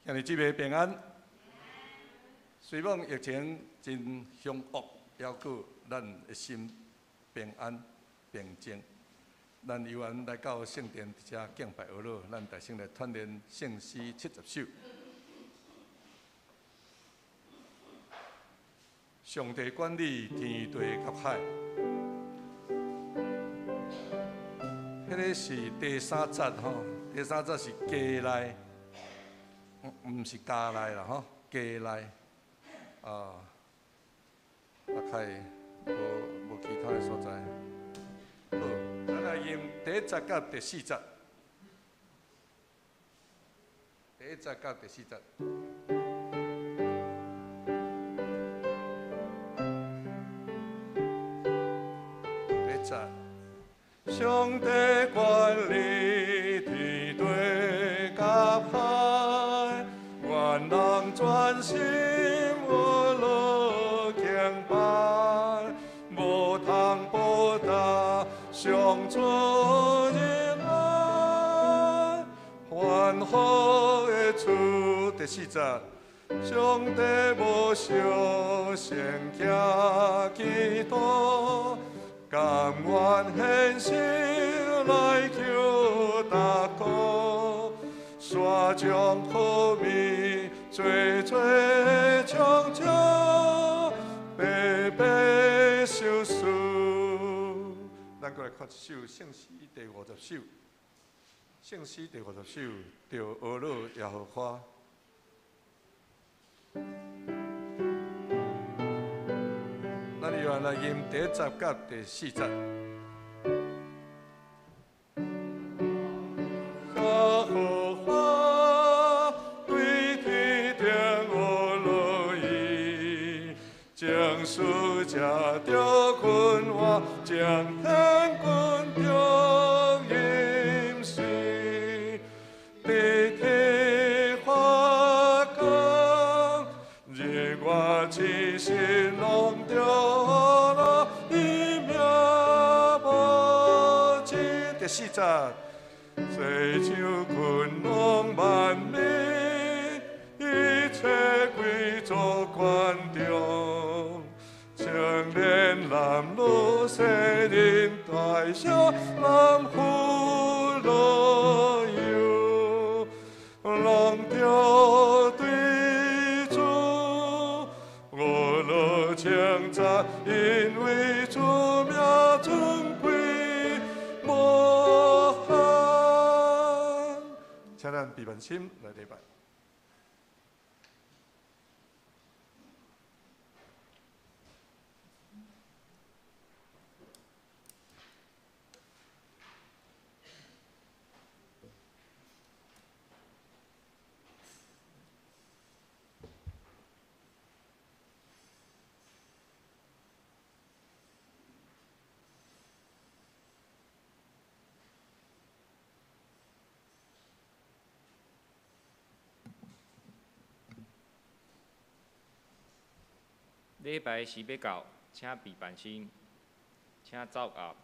今日这个平安，虽望疫情真凶恶，还佫咱的心平安平静。咱犹原来到圣殿伫遮敬拜阿罗，咱大声来团练圣诗70首。上帝管理天地及海，迄个是第三节吼，第三节是家内。 毋是家内啦吼，家内啊，大概无其他的所在。好，咱来用第一节到第四节，第一节到第四节。第一节，上帝管理天地及海。 愿人专心我乐敬拜，无通报答上主仁爱，欢呼的主第四节，上帝无少先行祈祷，甘愿献身来求达果。 煞将好命最长久，白白受赎。咱过来看一首圣诗第50首，圣诗第50首，着阿罗耶和华。咱又来吟第一节到第四节。 世界着困惑，将天君着饮水，地体花光，日月之心拢着了一命无尽。第四节，世上困拢万民，一切归作观众。 青年男女青年大小，男妇老幼，拢着对主我乐称赞，因为主名尊贵无限。请咱闭眼心来礼拜。 礼拜时要到，请闭眼睛，请走后。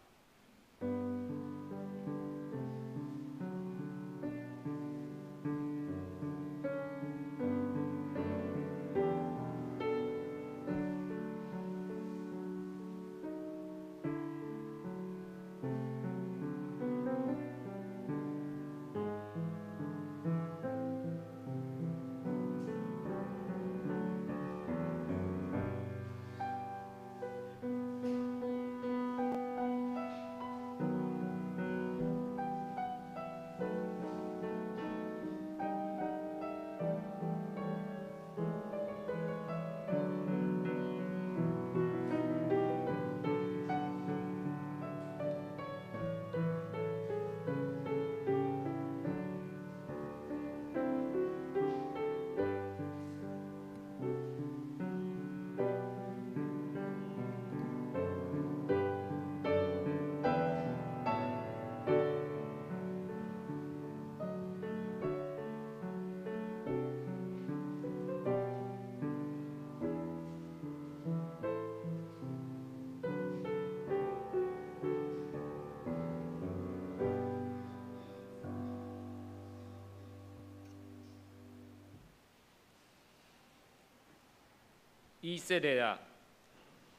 以色列啊，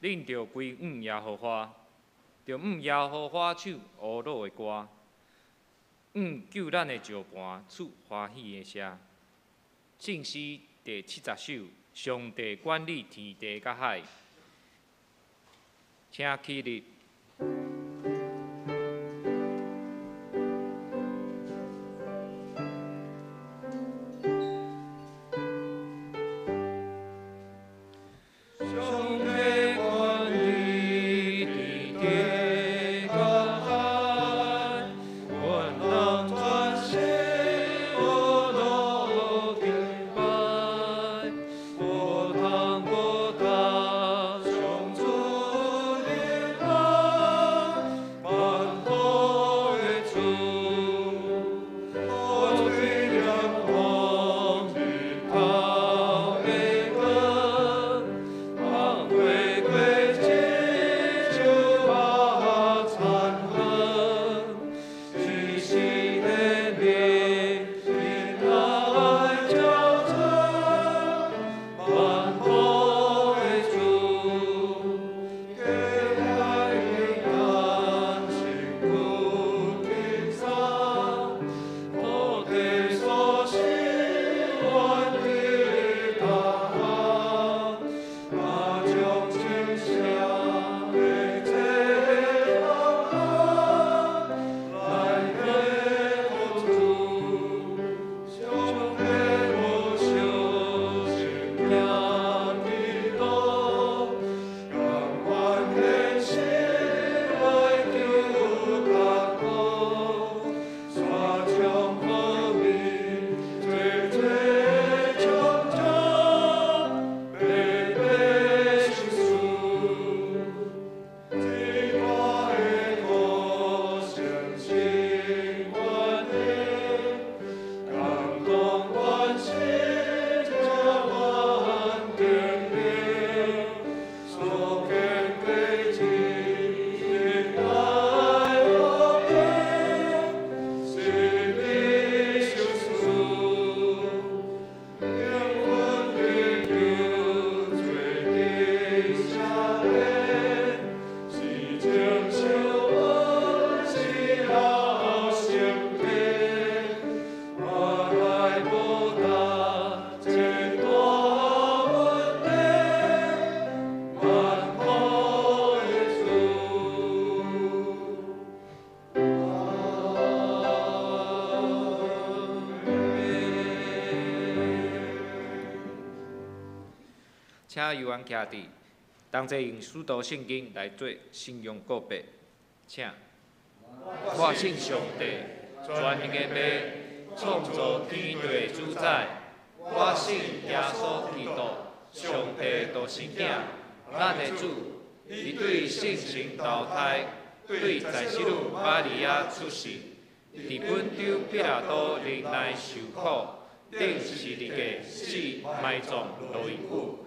恁着归耶和华，着耶和华手乌落的歌，救咱的石盘，出欢喜的声。圣诗第70首，上帝管理天地甲海，请起立。请由安徛伫，同齐用使徒圣经来做信仰告白，请。我信上帝，全能的父，创造天地的主宰。我信耶稣基督，上帝独生子，咱的主，伊对圣神投胎，对在世女玛利亚出世，伫本州彼拉多忍耐受苦，顶十字架死埋葬落阴府。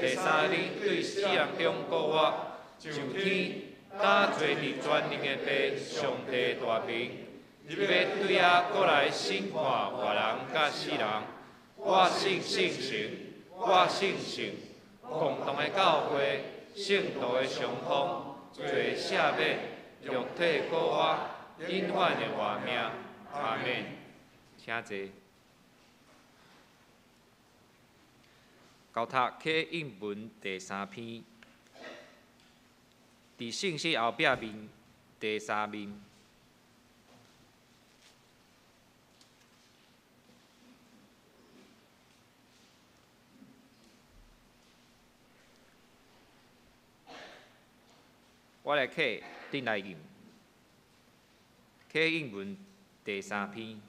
第三日对死人中复活，上天打坐伫全能的父上帝大名，伊要对遐过来审判活人甲死人。我信圣神，我信神，共同的教会，圣道的上通，罪赦免，肉体复活，永远的活命。阿免。请坐。交读启应文第3篇，伫信息后壁面第3面。我来启顶来用。启应文第3篇。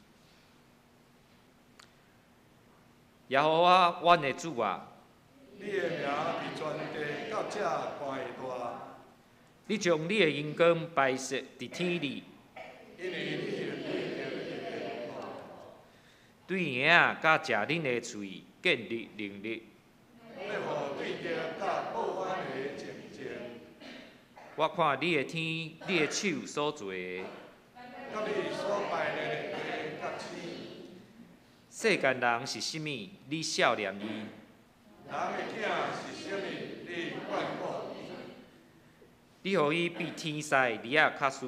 耶和华，阮的主啊！你的名伫全地到这宽会大，你将你的阳光摆设伫天里，因为你对婴仔甲食恁的喙建立能力。要互对敌甲报反的情情。我看你的天，你的手所做的，甲你所拜的地甲星，世间人是甚物，你笑念伊；人的囝是啥物？你管我。你互伊比天使利亚卡斯，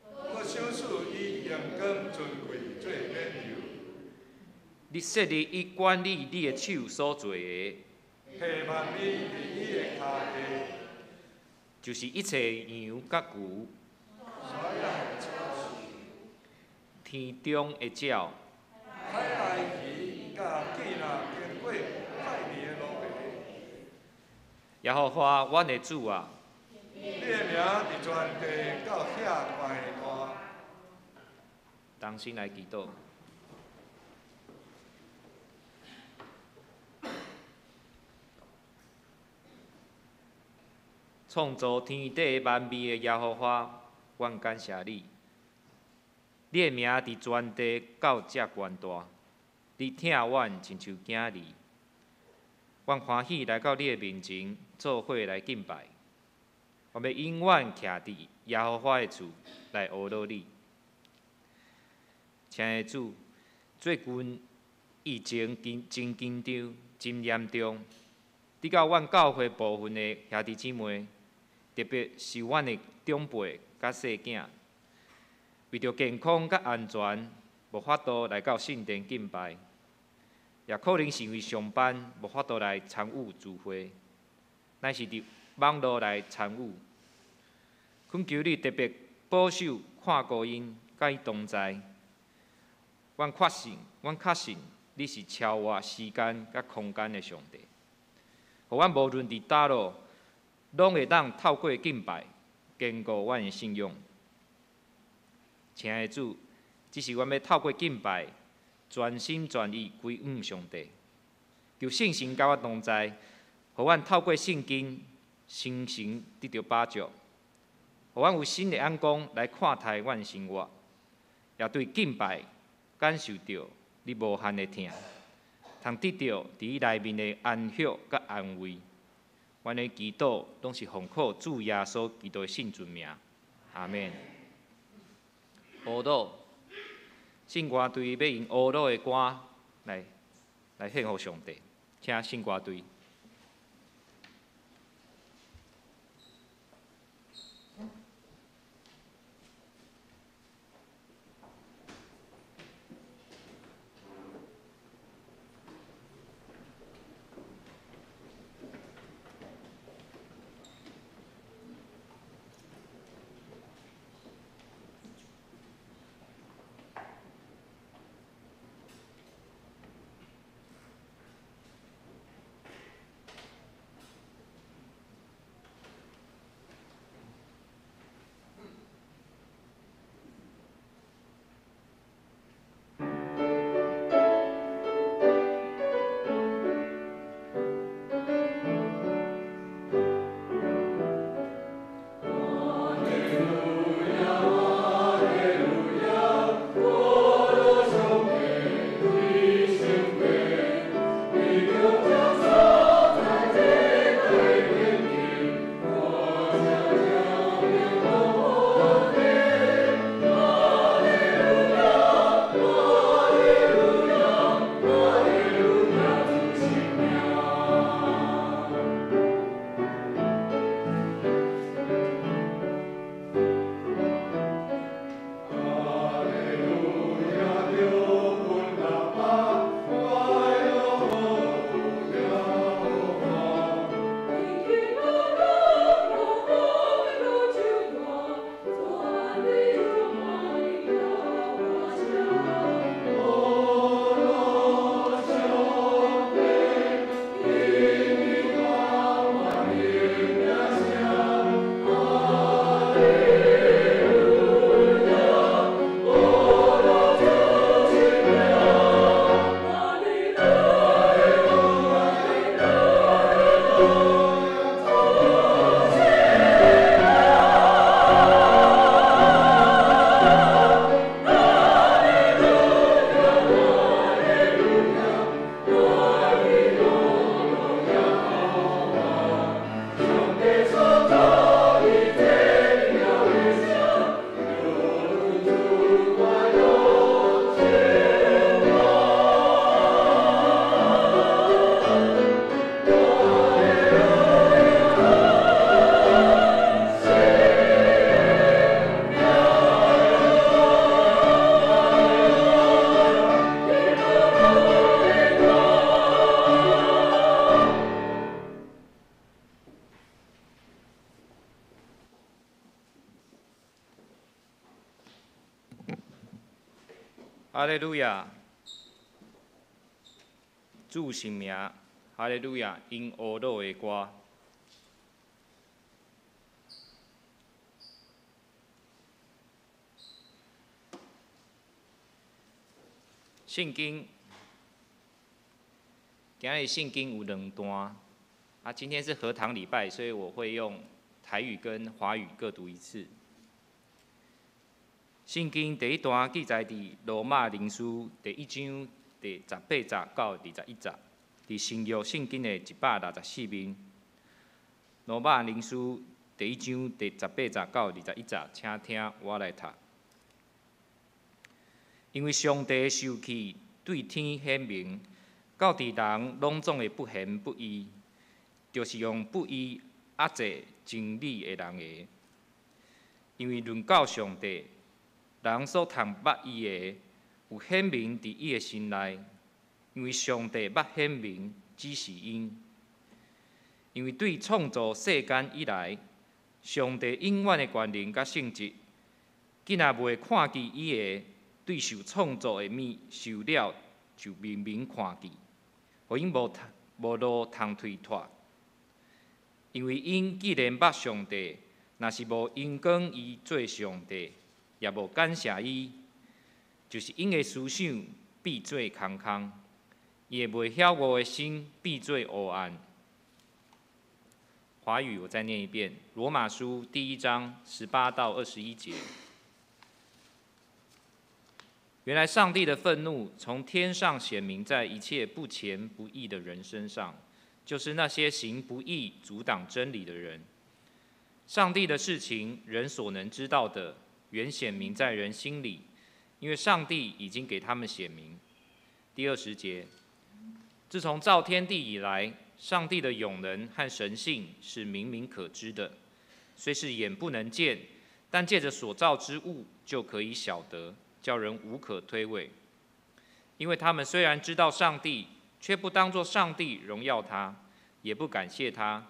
我想赐伊阳光尊贵做免流，你设立伊管理你的手所做的，下万里伫伊的骹下，就是一切羊甲牛，所有天中的鸟，海内鱼甲囡仔经过海面的路途。耶和华阮的主啊，你的名伫全地到遐宽大。当心来祈祷。创造天地万物的耶和华，阮感谢你。你的名伫全地到遮悬大，你疼阮亲像囝儿。阮欢喜来到你的面前，做伙来敬拜。我要永远徛伫耶和华的厝来学乐你。亲爱的主，最近疫情真紧张、真严重，伫到阮教会部分的兄弟姊妹，特别是阮的长辈甲细囝，为着健康甲安全，无法度来到圣殿敬拜，也可能是因为上班无法度来参与聚会，乃是伫网络来参与。恳求你特别保守看顾因，甲伊同在。阮确信你是超越时间甲空间的上帝，互阮无论伫倒落，拢会当透过敬拜坚固阮的信仰。亲爱的主，只是阮要透过敬拜，全心全意归向上帝，求圣神甲我同在，互阮透过圣经心神得到把助，互阮有新的眼光来看待阮生活，也对敬拜感受到你无限的疼，通得到伫伊内面的安息甲安慰。阮的祈祷拢是奉靠主耶稣基督的圣尊名，阿免。舞蹈，圣歌队要用舞蹈的歌来献给上帝，请圣歌队。哈利路亚，主圣名，哈利路亚，因乌老的歌。圣经，今日圣经有2段，今天是合堂礼拜，所以我会用台语跟华语各读一次。圣经第一段记载伫罗马人书第1章第18节到21节，伫新约圣经的164面。罗马人书第1章第18节到21节，请听我来读。因为上帝受气对天显明，到伫人拢总的不贤不义，就是用不义压制真理的人个。因为论到上帝，人所通捌伊的，有显明伫伊的心内。因为上帝捌显明，只是因。因为对创造世间以来，上帝永远的权能甲性质，竟也袂看见伊的。对受创造的物受了，就明明看见，互因无路通推脱。因为因既然捌上帝，若是无因讲伊做上帝，也无感谢伊，就是因的思想必做空空，伊的袂晓悟的心必做黑暗。华语我再念一遍：罗马书第1章18到21节。原来上帝的愤怒从天上显明在一切不虔不义的人身上，就是那些行不义、阻挡真理的人。上帝的事情，人所能知道的，原显明在人心里，因为上帝已经给他们显明。第20节，自从造天地以来，上帝的永能和神性是明明可知的，虽是眼不能见，但借着所造之物就可以晓得。叫人无可推诿，因为他们虽然知道上帝，却不当作上帝荣耀他，也不感谢他，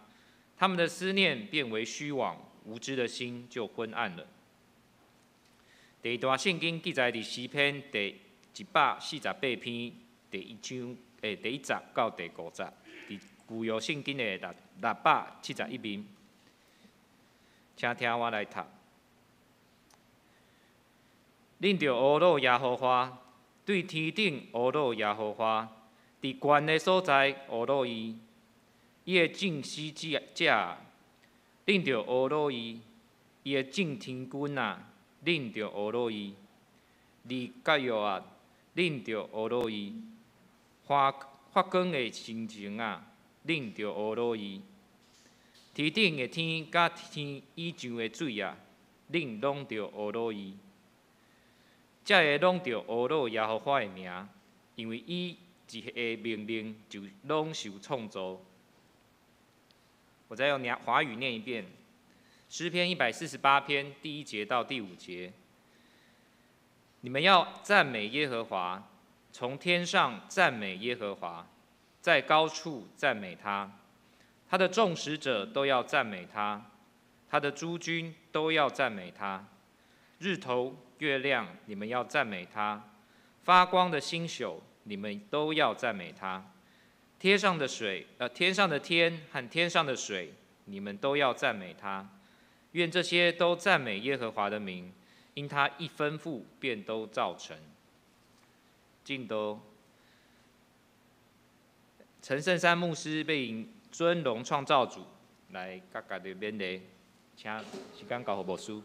他们的思念变为虚妄，无知的心就昏暗了。第一段圣经记载伫诗篇第148篇第1章第1节到第5节，伫旧约圣经的671面，请听我来读。恁着阿罗耶和华，对天顶阿罗耶和华，伫悬的所在阿罗伊，伊的正使者，恁着阿罗伊，伊的正天君啊，恁着阿罗伊，离甲约啊，恁着阿罗伊，发光的星星啊，恁着阿罗伊，天顶的天甲天以上的水啊，恁拢着阿罗伊。才会拢着阿罗耶和华的名，因为伊一个命令就拢受创造。我再用华语念一遍，诗篇148篇第1节到第5节。你们要赞美耶和华，从天上赞美耶和华，在高处赞美他，他的众使者都要赞美他，他的诸军都要赞美他，日头。月亮，你们要赞美他；发光的星宿，你们都要赞美他。天上的天和天上的水，你们都要赞美他。愿这些都赞美耶和华的名，因他一吩咐，便都造成。敬都陈圣山牧师被尊荣创造主来甲家己勉励，请时间交给牧师。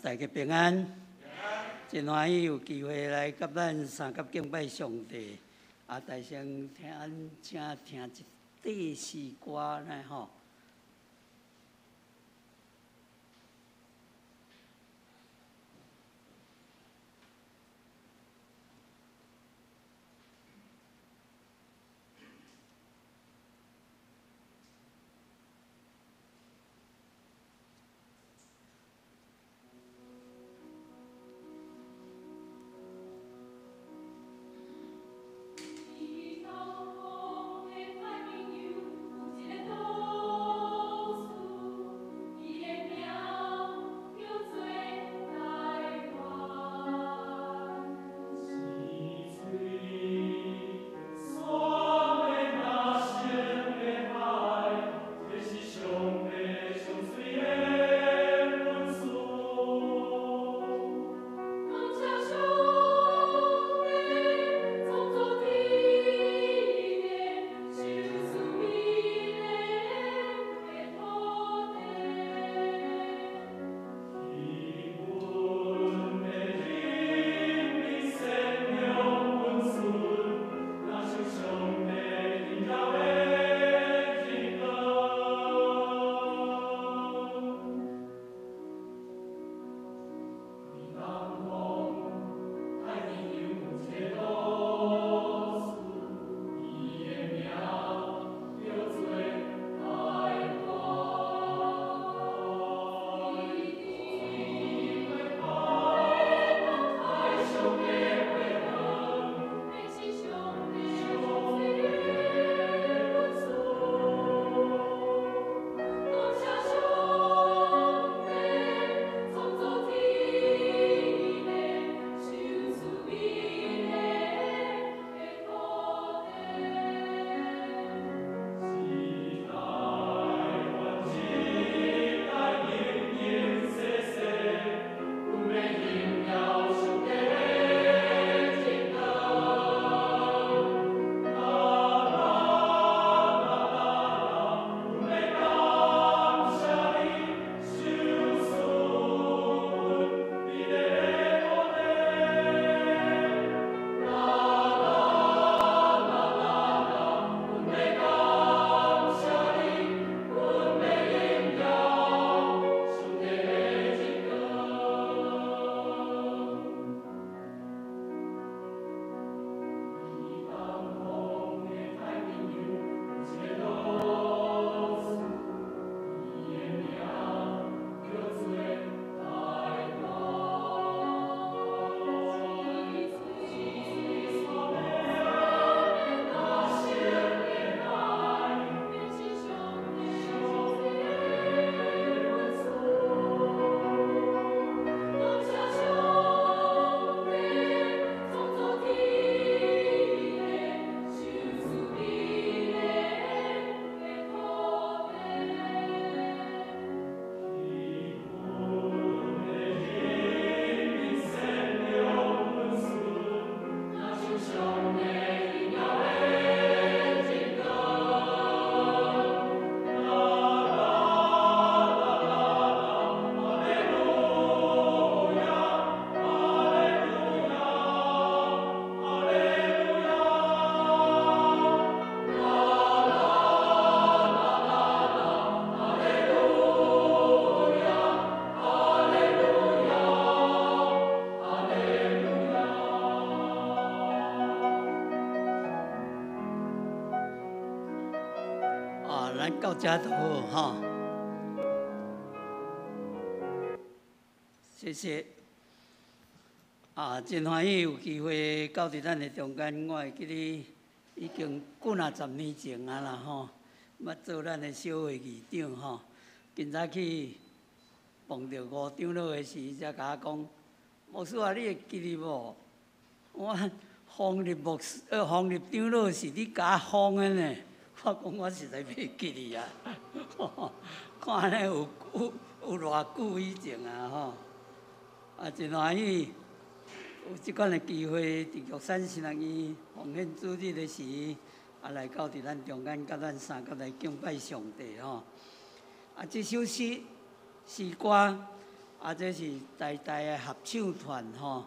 大家平安，真欢喜有机会来甲咱三甲敬拜上帝。大声请听一第4歌呢吼。咱到遮就好哈。谢谢。真欢喜有机会到伫咱的中间，我会记得已经几啊十年前啊啦吼，捌做咱的小会议长吼。今早去碰到吴长老的时，才甲我讲，牧师啊，你会记得无？我方立长老是你甲我封的呢。我讲我实在袂记得啊，看安尼有偌久以前啊吼，真欢喜有即款的机会，伫玉山新乐院奉献主日的时，来到伫咱中间，甲咱三个来敬拜上帝吼。这首诗歌，这是台的合唱团吼，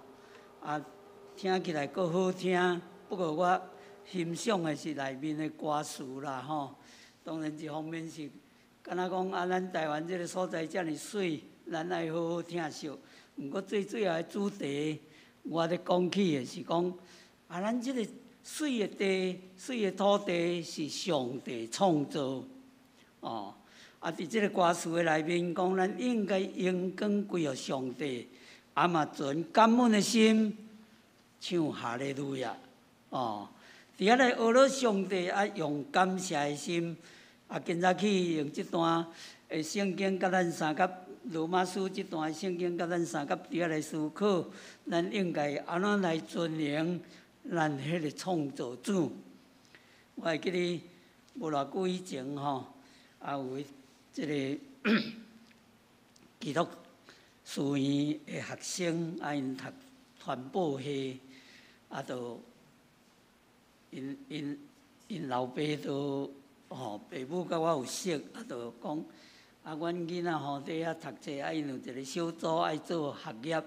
听起来阁好听。不过我欣赏的是内面的歌词啦吼。当然一方面是，敢若讲咱台湾这个所在遮尔水，咱爱好好听惜。毋过最后的主题，我咧讲起的是讲，咱这个水的地、水的土地是上帝创造哦。伫这个歌词的内面讲，咱应该荣光归予上帝，嘛存感恩的心，唱哈利路亚哦。伫遐来学了上帝，用感谢的心，今早去用这段的圣经，甲咱三甲罗马书这段的圣经，甲咱三甲伫遐来思考，咱应该安怎来尊荣咱迄个创造主。我会记得无偌久以前吼，有即个基督书院的学生，因读传播系，就因老爸都爸母甲我有熟，就讲阮囡仔吼伫遐读册，因有一个小组爱做学业，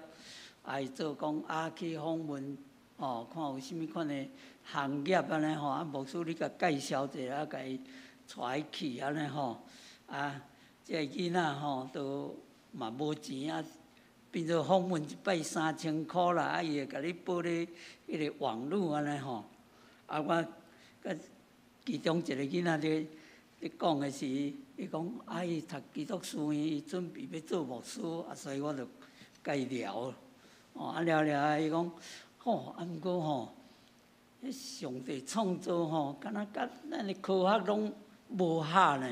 爱做讲去访问看有啥物款的行业安尼吼，牧师你甲介绍者，甲伊带去安尼吼。这个囡仔吼都嘛无钱变做访问一摆3000块啦，伊会甲你报咧迄个网络安尼吼。我甲其中一个囡仔咧讲的是，伊讲伊读基督书院，伊准备要做牧师，所以我就甲伊聊。聊伊讲，毋过吼，迄上帝创造吼，敢若甲咱的科学拢无合呢。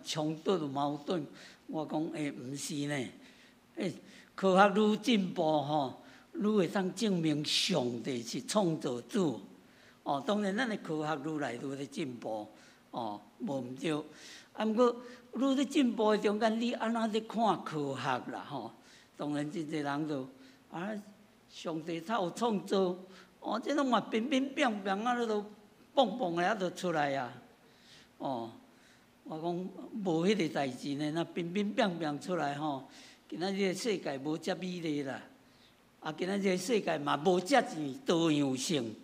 冲突矛盾，我讲毋是呢。科学愈进步吼，愈会当证明上帝是创造主。当然咱的科学愈来愈咧进步，无毋对。毋过愈咧进步的中间，你安怎咧看科学啦吼？当然真侪人就上帝他有创造，这拢嘛平平平平都蹦蹦的就出来啊，我讲无迄个代志呢，那平平平平出来吼，今仔日个世界无遮美丽啦，今仔日个世界嘛无遮尔多样性，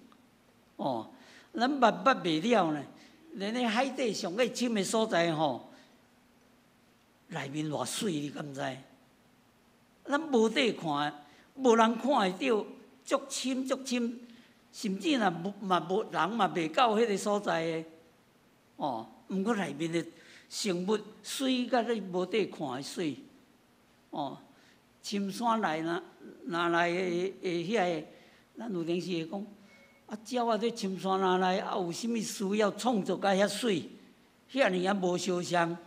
咱捌袂了呢。连咧海底上个深的所在吼，内面偌水，你敢知？咱无底看，无人看会到，足深足深，甚至若嘛无人嘛袂到迄个所在的，毋过内面的生物水，甲你无底看的水，深山内哪来的遐个，咱有阵时会讲，鸟在深山哪来，有啥物需要创造甲遐水，遐尔无相像，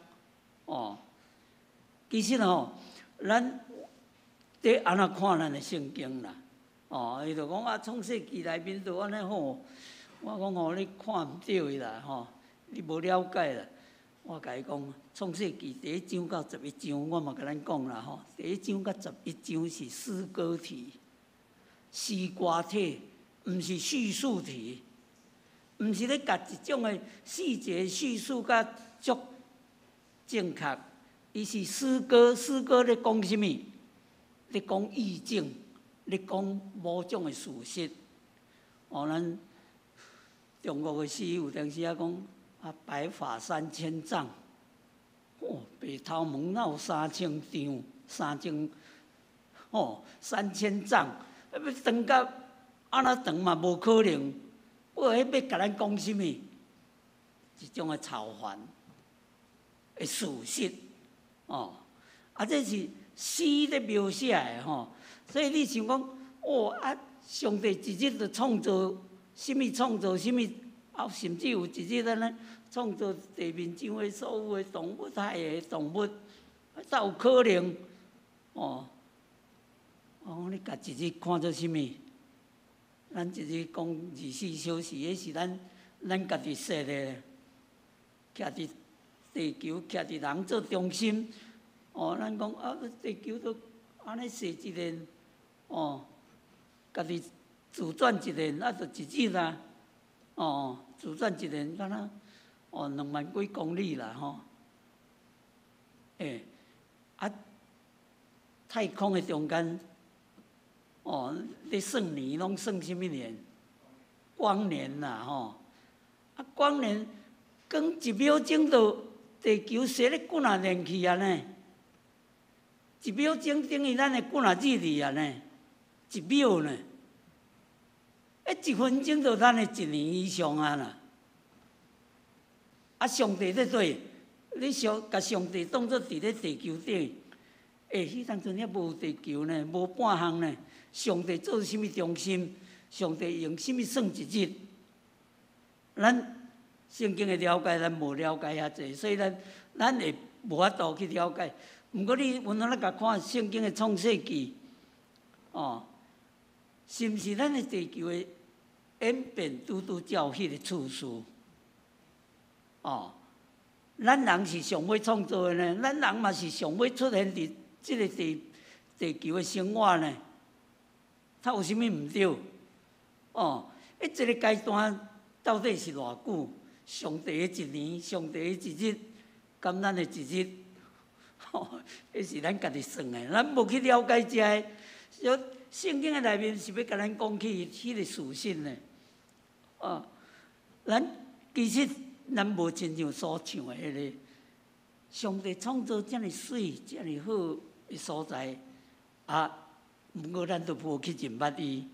其实吼，咱得安怎看咱的圣经啦，伊就讲创世纪内面就安尼吼，我讲你看毋对伊啦吼。你无了解啦，我甲伊讲，《创世纪》第1章到11章，我嘛甲咱讲啦吼。第1章到11章是诗歌体、诗歌体，毋是叙述体，毋是咧甲一种的细节叙述甲足正确。伊是诗歌，诗歌咧讲啥物？咧讲意境，咧讲某种的事实。咱中国的诗有阵时讲。白发3000丈，白头毛脑3000丈，3000丈，要长到安怎长嘛无可能。迄要甲咱讲啥物？一种的操烦的事实哦。啊，这是诗咧描写的吼，所以你想讲啊，上帝一日就创造什么创造什么，啊，甚至有一日咱咧创造地面上的所有的动物、海的动物，才有可能哦。你甲一日看做什么？咱一日讲24小时，迄是咱家己设的，徛伫地球，徛伫人做中心。咱讲啊，地球都安尼设一年，家己自转一年，就一日啦。自转一年，敢若2万几公里啦吼。太空的中间，咧算年，拢算什么年？光年啦吼。光年光1秒钟就地球踅咧几啊年去啊呢？1秒钟等于咱的几啊日哩啊呢？1秒呢？1分钟就咱的1年以上啊啦。上帝在对，你甲上帝当作伫咧地球顶，迄当阵还无地球呢，无半项呢。上帝做什么中心？上帝用什么算一日？咱圣经的了解，咱无了解遐济，所以咱会无法度去了解。毋过你有哪甲看圣经的创世纪？是毋是咱的地球的演变拄照迄个次序？咱人是上尾创造的呢，咱人嘛是上尾出现伫即个地球的生活呢。它有啥物毋对？一个阶段到底是偌久？上帝的1年，上帝的1日，敢咱的1日？迄是咱家己算的，咱无去了解遮个。圣经的内面是要甲咱讲起迄个事实呢。咱其实咱无亲像所唱的迄个，上帝创造遮尔水、遮尔好的所在毋过咱都无去认捌伊，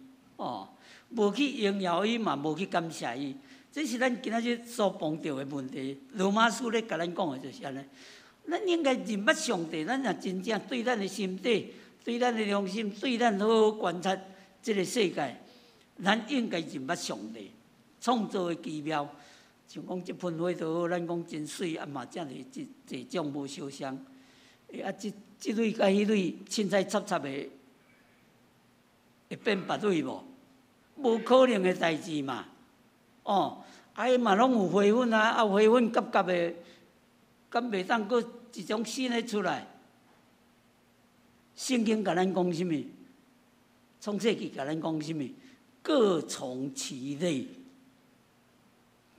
无去荣耀伊嘛，无去感谢伊，这是咱今仔日所碰到的问题。罗马书咧甲咱讲的就是安尼，咱应该认捌上帝，咱若真正对咱的心底、对咱的良心、对咱好好观察这个世界，咱应该认捌上帝创造的奇妙。像讲这盆花都好，咱讲真水，嘛遮尔一种无相像。这蕊甲迄蕊凊彩插插的。会变别类无？无可能的代志嘛。伊嘛拢有花粉啊，花粉夹夹的，敢袂当搁一种新的出来？圣经甲咱讲什么？创世纪甲咱讲什么？各从其类，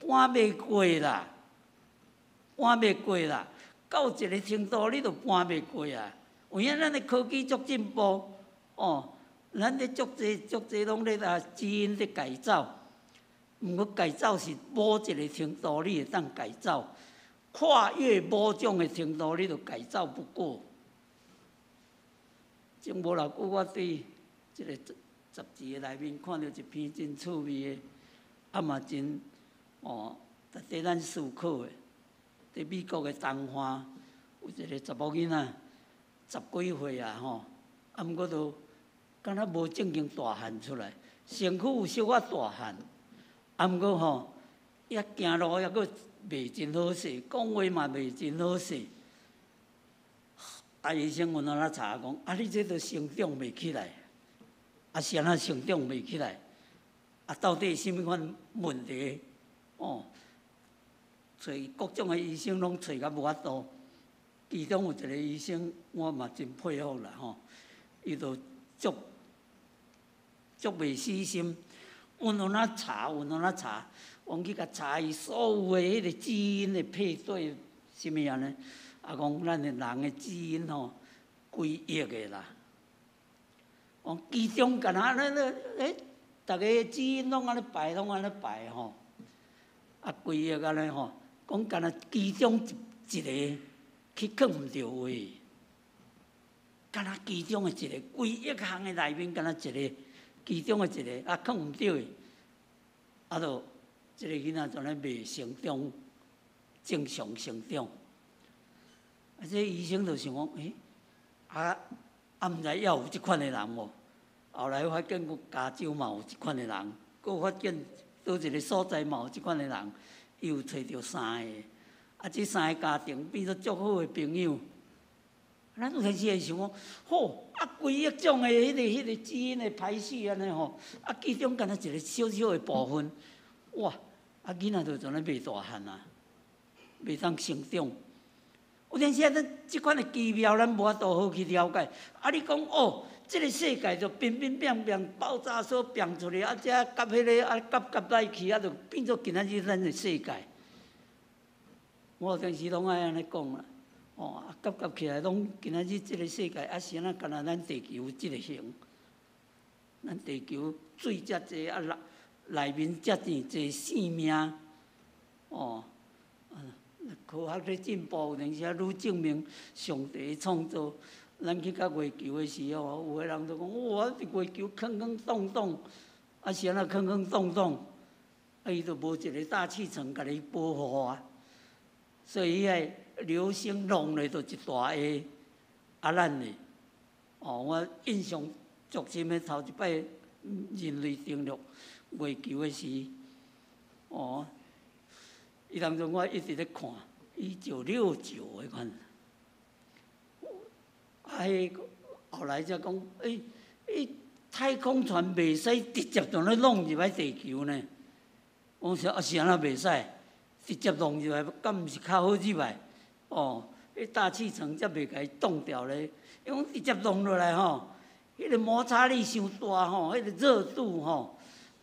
搬袂过啦，搬袂过啦。到一个程度，你就搬袂过啊。有影咱的科技足进步，咱咧足济拢咧基因咧改造，毋过改造是某一个程度，你会当改造，跨越某种的程度，你就改造不过。前无偌久，我伫即个杂志的内面看到一篇真趣味的，嘛真值得咱思考的。伫美国的东华有一个查某囡仔，10几岁啊毋过都。敢若无正经大汉出来，身躯有小可大汉，毋过也行路也阁袂真好势，讲话嘛袂真好势。医生有哪查讲，你这都成长袂起来，是安怎成长袂起来？到底是甚物款问题？找各种的医生拢找甲无法度，其中有一个医生我嘛真佩服啦伊就足袂死心，有哪查，往去甲查伊所有的迄个基因的配对，什么安尼？讲咱的人的基因几亿个啦。其中敢若逐个基因拢安尼排几亿安尼讲敢若其中一个去放毋着位，敢若其中的一个几亿项的内面，敢若一个。其中的一个放毋着，就这个囡仔就咧未成长正常成长。这医生就想讲，毋知还有即款的人无？后来发现讲加州嘛有即款的人，佫发现倒一个所在嘛有即款的人，伊有找着3个，即3个家庭变做足好的朋友。咱有阵时会想讲，规亿种的迄个基因的排序安尼吼，其中敢若一个小小的部分，哇！囡仔就从咧袂大汉啊，袂当成长。有阵时咱即款的奇妙，咱无法度好去了解。你讲即个世界就变变变变爆炸所变出来，遮甲迄个甲来去，就变做今仔日咱的世界。我有阵时拢爱安尼讲啦。夹起来，拢今仔日即个世界是安那，敢若咱地球即个型。咱地球水遮济，内面遮济生命，科学咧进步，有阵时愈证明上帝创造。咱去到月球的时候，有个人就讲：伫月球空空洞洞，是安那空空洞洞，伊就无一个大气层甲你保护啊。所以迄个流星弄咧，就一大下咱咧。我印象足深的，头一摆人类登陆月球的时，伊当中我一直咧看1969的款。后来才讲，太空船袂使直接从咧弄入来地球呢。我说是安那袂使。直接弄入来，敢毋是较好入来？大气层才袂甲伊冻掉咧。因为直接弄落来迄个摩擦力伤大迄个热度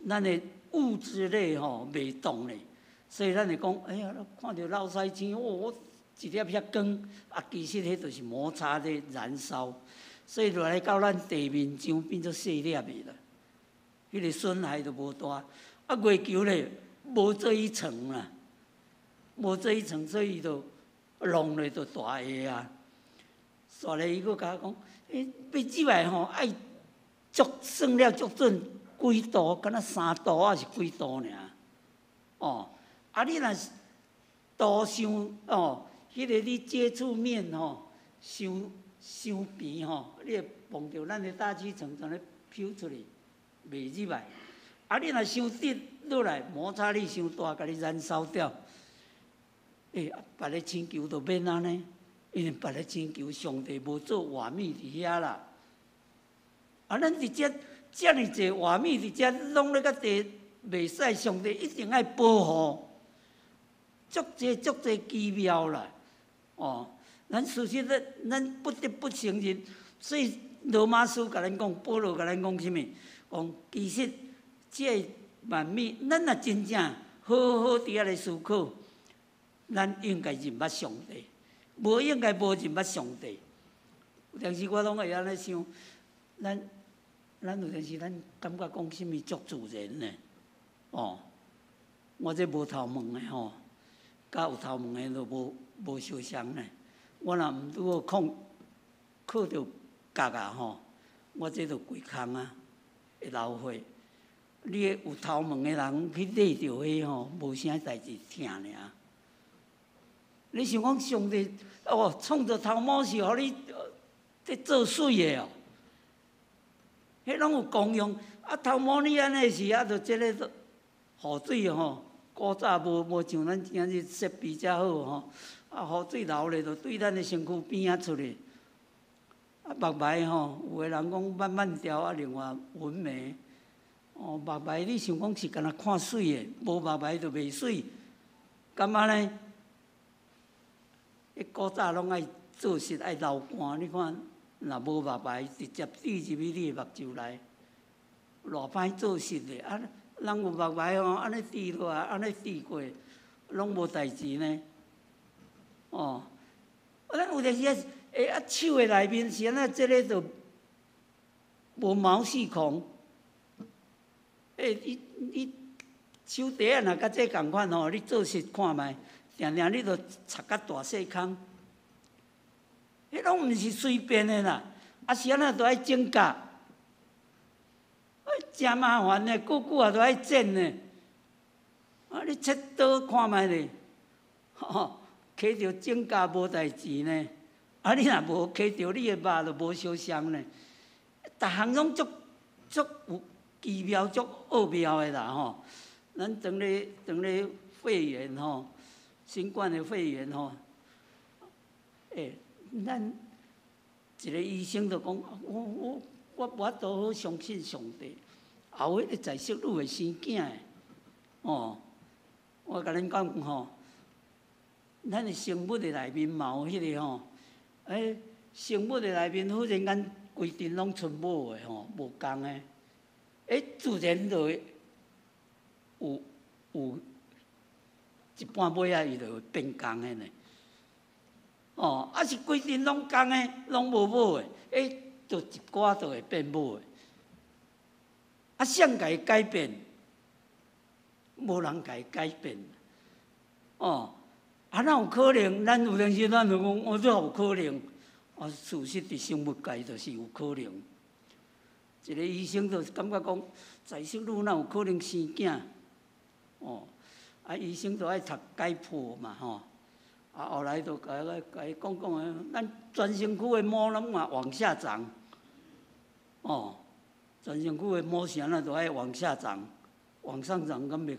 咱的物质类袂动咧。所以咱会讲，看到老师青，一粒遐光，其实迄就是摩擦咧燃烧，所以落来到咱地面上变做细粒的啦。迄个损害就无大。月球咧无做一层啦。无做一层，所以伊就弄咧就大下啊。煞咧伊佫甲我讲，要入来爱算了足准几度，敢若3度还是几度尔。你若度伤迄个你接触面伤平你会碰到咱的大气层从咧飘出去，袂入来。你若伤直落来，摩擦力伤大，甲你燃烧掉。别个星球就免安尼，因为别个星球上帝无做活米伫遐啦。咱伫遮尔济活米伫遮，拢咧甲地袂使，上帝一定爱保护，足济奇妙啦。咱事实咱不得不承认，所以罗马书甲咱讲，保罗甲咱讲啥物？讲其实这万米，咱若真正好好伫遐来思考。咱应该认捌上帝，无应该无认捌上帝。有阵时我拢会安尼想，咱有阵时咱感觉讲啥物足自然呢？我这无头毛的甲有头毛的就无相像呢。我若毋拄好靠着角啊我这就规空啊，会流血。你有头毛的人去勒着迄无啥代志疼尔。你想讲上帝创造头毛是互你做水的迄拢有功用。头毛你安尼是就即个雨水古早无像咱今日设备遮好雨水流咧，就对咱的身躯边仔出去。目睭有个人讲慢慢调，另外纹眉。目睭你想讲是干那看水的，无目睭就袂水，干嘛呢？古早拢爱做实爱流汗，你看，若无目睭，直接滴入去你的目睭内，偌歹做实的。人有目睭安尼滴落来，安尼滴过，拢无代志呢。咱有阵时手的内面是安那，即个就无毛细孔。你手底啊，若甲这共款你做实看觅。定定你就插甲大细孔，迄拢毋是随便的啦。是安那都爱整甲，真麻烦呢，久久都爱剪呢。你切刀看觅咧，摕着种家无代志呢，啊你若无摕着你的肉就无烧香呢，逐项拢足有奇妙、足奥妙的啦吼。咱当咧肺炎吼，新冠的肺炎吼，咱一个医生就讲，我都好相信上帝，后迄个在色女的生囝的，我甲恁讲吼，咱的生物的内面嘛有迄个吼，生物的内面忽然间规阵拢出某的吼，无共的，自然就会有一半尾仔伊就会变共的呢。是规阵拢共的，拢无某的，就一寡就会变某的。谁甲伊改变？无人甲伊改变。哪有可能？咱有阵时咱就讲，这有可能。事实伫生物界就是有可能。一个医生就感觉讲，在色女哪有可能生囝？医生就爱读解剖嘛吼。后来就甲伊讲咱全身躯的毛拢嘛往下长，全身躯的毛线啊，就爱往下长，往上长，敢袂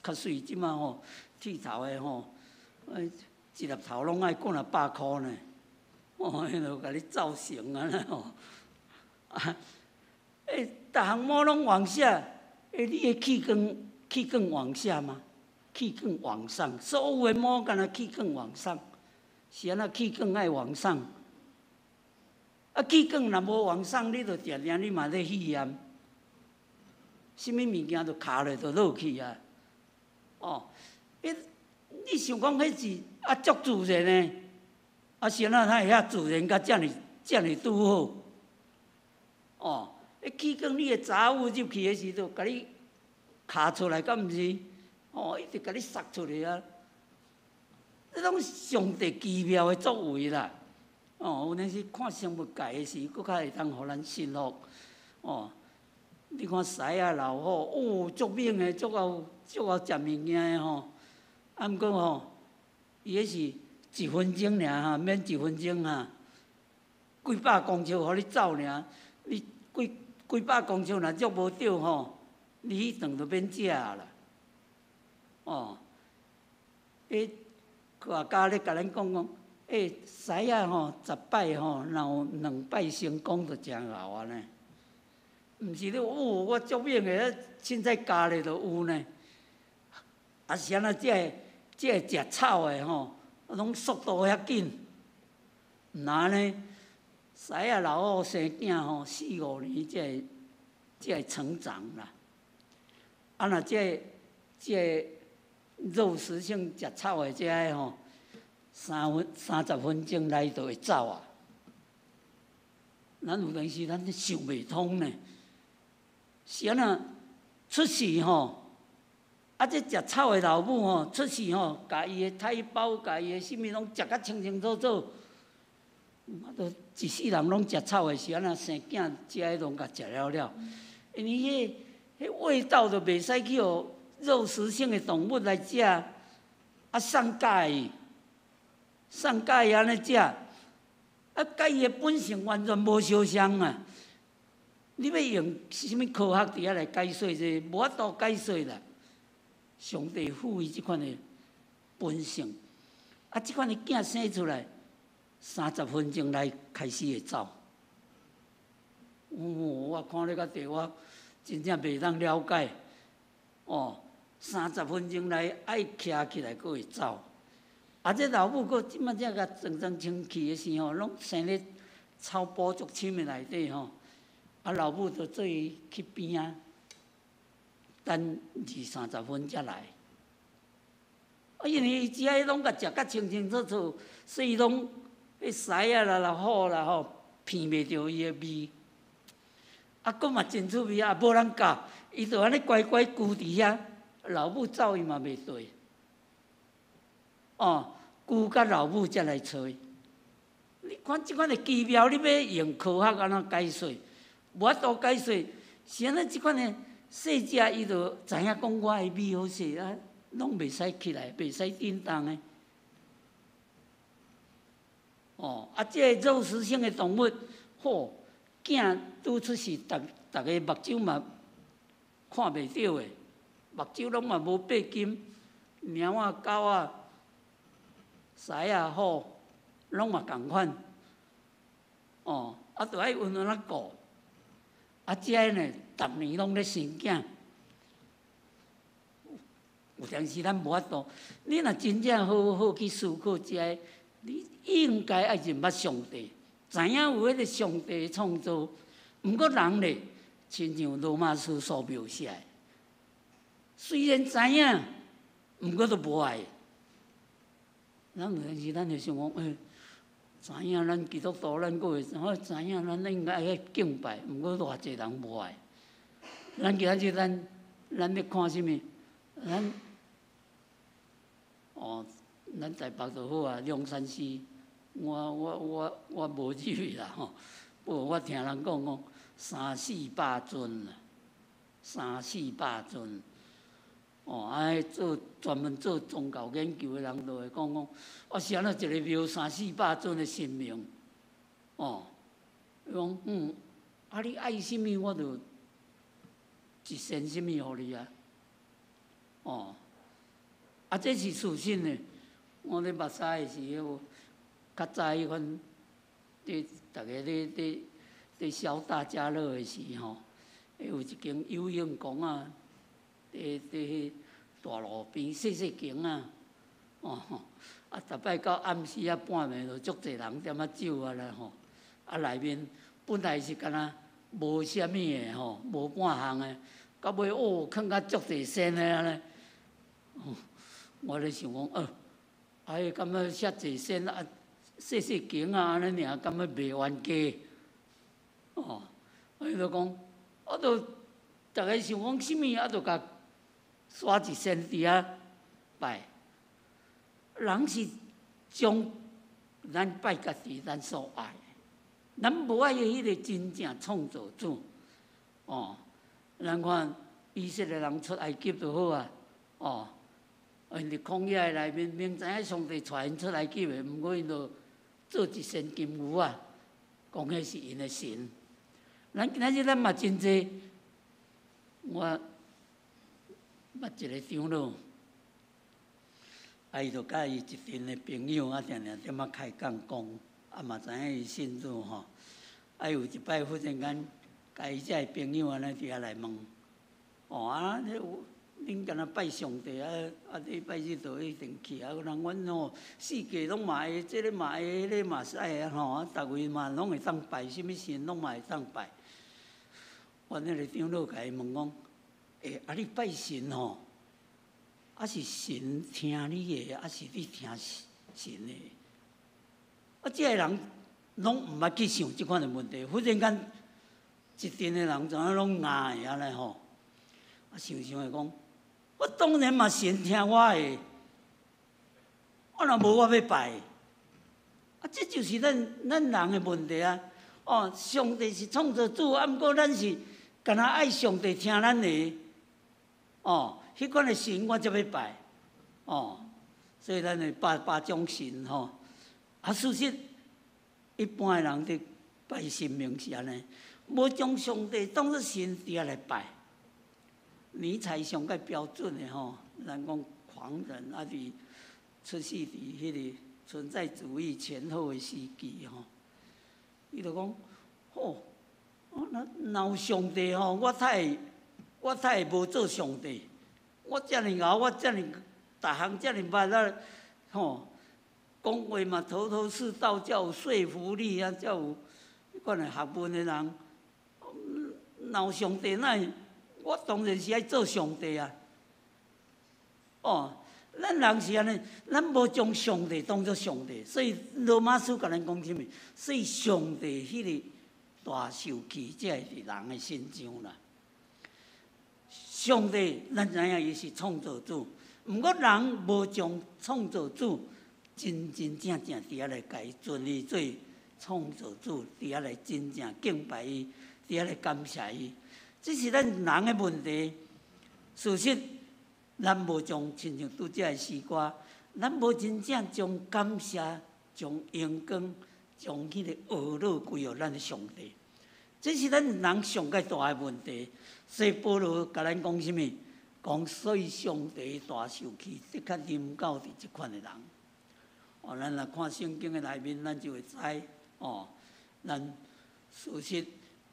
较水？即马吼，剃头的吼，一粒头拢爱过100箍呢，迄就甲你造型啊吼，逐项毛拢往下，你的气管往下吗？气管往上，所有的毛干那气管往上，是安那气管爱往上。气管若无往上，你就定定你嘛咧肺炎，什么物件就卡落就落去啊。你想讲迄是足自然的，是安那它会遐自然甲遮尔拄好？气管你的杂物入去的时候，甲你卡出来，敢毋是？一直甲你塞出来啊！这种上帝奇妙的作为啦。有阵时看生物界的时，佫较会当互咱信服。你看狮啊、老虎，足猛的，足够食物件的吼。毋过吼，伊迄是1分钟尔哈，免1分钟哈，几百公尺互你走尔，你几百公尺若捉无着吼，你迄顿就免食啦。科学家咧甲咱讲，狮仔吼10摆吼，若有2摆成功就真好啊呢。毋是咧，我足猛的，凊彩加咧就有呢。是安那即个食草的吼，拢速度遐紧。毋然呢，狮仔老虎生囝吼，4-5年才会成长啦。若即个肉食性食草的这个吼，30分钟内就会走啊。咱有阵时咱想袂通呢，是安那出世吼，这食草的老母吼，出世吼，甲伊的胎胞、甲伊的啥物拢食甲清清楚楚，都一世人拢食草的，是安那生囝食迄拢甲食了，因为迄味道就袂使去互肉食性的动物来食，送甲伊安尼食，甲伊的本性完全无相像啊！你要用什么科学伫遐来解说这？无法度解说啦。上帝赋予即款的本性，即款的囝生出来，30分钟内开始会走。我看咧到地，我真正袂当了解。30分钟内爱徛起来，佫会走。这老母佫即摆才甲装清气的时候，拢生咧草埔足深的内底吼。老母就做伊去边啊，等20-30分才来。因为伊只爱拢甲食甲清清楚楚，所以拢迄狮啊啦、老虎啦吼，闻袂着伊的味。佫嘛真趣味啊，无人教，伊就安尼乖乖跍伫遐。老母走伊嘛袂对，跍甲老母才来找。你看即款的奇妙，你要用科学安怎解说？无法度解说。是安尼即款的细只，伊就知影讲我的味好势啊，拢袂使起来，袂使振动的。这个肉食性的动物，囝拄出世，逐个目睭嘛看袂到的，目睭拢嘛无八金，猫啊、狗啊、狮啊、虎，拢嘛共款。著爱稳稳啊顾。这呢，逐年拢咧生囝。有当时咱无法度，你若真正好好去思考这，你应该爱认捌上帝，知影有迄个上帝的创造。毋过人咧，亲像罗马书所描写的，虽然知影，毋过都无爱。咱有当时咱就想讲，知影咱基督徒，咱个会知影咱应该爱敬拜，毋过偌济人无爱。咱今仔日咱咧看啥物？咱台北就好啊，龙山寺，我无入去啦吼。不过我听人讲300-400尊啦，300-400尊。专门做宗教研究的人就会讲，是安怎一个庙300-400尊的神明，伊讲你爱啥物我就一献啥物互你啊。这是事实呢。我咧目屎的时候，较早迄款，大家咧烧大家乐的时吼，有一间游泳宫啊，伫大路边细间啊，逐摆到暗时啊半暝就足侪人点酒啊啦吼，内面本来是敢若无啥物的吼，无半项的，到尾囥甲足侪仙的安尼。我咧想讲，感觉遐济仙啊，细间啊，安尼尔，感觉袂冤家。伊就讲，就逐个想讲啥物，就甲刷一仙伫遐拜。人是将咱拜家己，咱所爱的，咱无爱迄个真正创造主。咱看以色列人出埃及就好啊，因伫旷野内面，明知影上帝带因出埃及的，毋过因就做一身金牛啊，讲迄是因的神。咱今仔日咱嘛真济，我捌一个长老，伊就甲伊一群的朋友定点开讲，嘛知影伊信主吼。有一摆忽然间，甲伊遮个朋友安尼伫遐来问，恁敢若拜上帝你拜日就一定去人阮四界拢嘛会，这个嘛会，迄个嘛使逐位嘛拢会当拜，啥物神拢嘛会当拜。阮迄个长老甲伊问讲，你拜神吼，是神听你的，是你听神的？这个人拢毋捌去想即款的问题，忽然间一群的人怎样拢硬的安尼吼？想会讲。我当然嘛，神听我的，我若无我要拜。这就是咱人的问题啊！上帝是创造主，毋过咱是干那爱上帝听咱的。迄款的神我才要拜。所以咱会拜种神吼。事实一般的人伫拜神明是安尼，无将上帝当作神伫遐来拜。尼采上个标准的吼，咱讲狂人伫出世伫迄个存在主义前后的时期吼，伊就讲，若有上帝吼，我太会无做上帝，我遮尔敖，我遮尔逐项遮尔捌啊，讲话嘛头头是道，才有说服力啊，才有迄款的学问的人，若有上帝哪会？我当然是爱做上帝啊！咱人是安尼，咱无将上帝当作上帝，所以罗马书甲咱讲啥物？所以上帝迄个大受气，才会伫人的心上啦。上帝，咱知影伊是创造主，毋过人无将创造主真正伫遐来家尊伊做创造主，伫遐来真正敬拜伊，伫遐来感谢伊。这是咱人的问题。事实，咱无将亲像拄则的诗歌，咱无真正将感谢、将荣光、将迄个恶恼归互咱的上帝。这是咱人上界大的问题。所以保罗甲咱讲什么？讲所以上帝大受气，的确临到伫即款的人。咱若看圣经的内面，咱就会知咱事实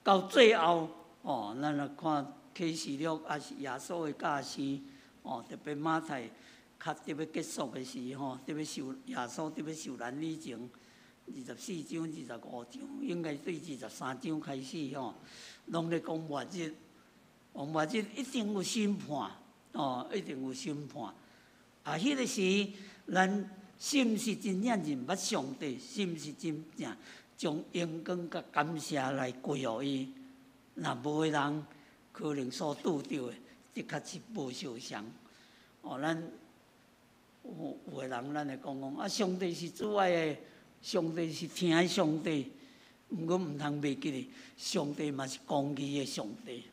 到最后咱若看启示录，也是耶稣的教师特别马太较特别结束的时特别受耶稣特别受难以前，24章、25章，应该对23章开始拢咧讲末日。末日一定有审判，一定有审判。迄个时，咱是毋是真正认捌上帝？是毋是真正将荣光甲感谢来归互伊？若无的人，可能所拄着的，的确是无相像。咱有的人，咱会讲上帝是主爱的，上帝是听的上帝。毋过毋通袂记咧，上帝嘛是公义的上帝。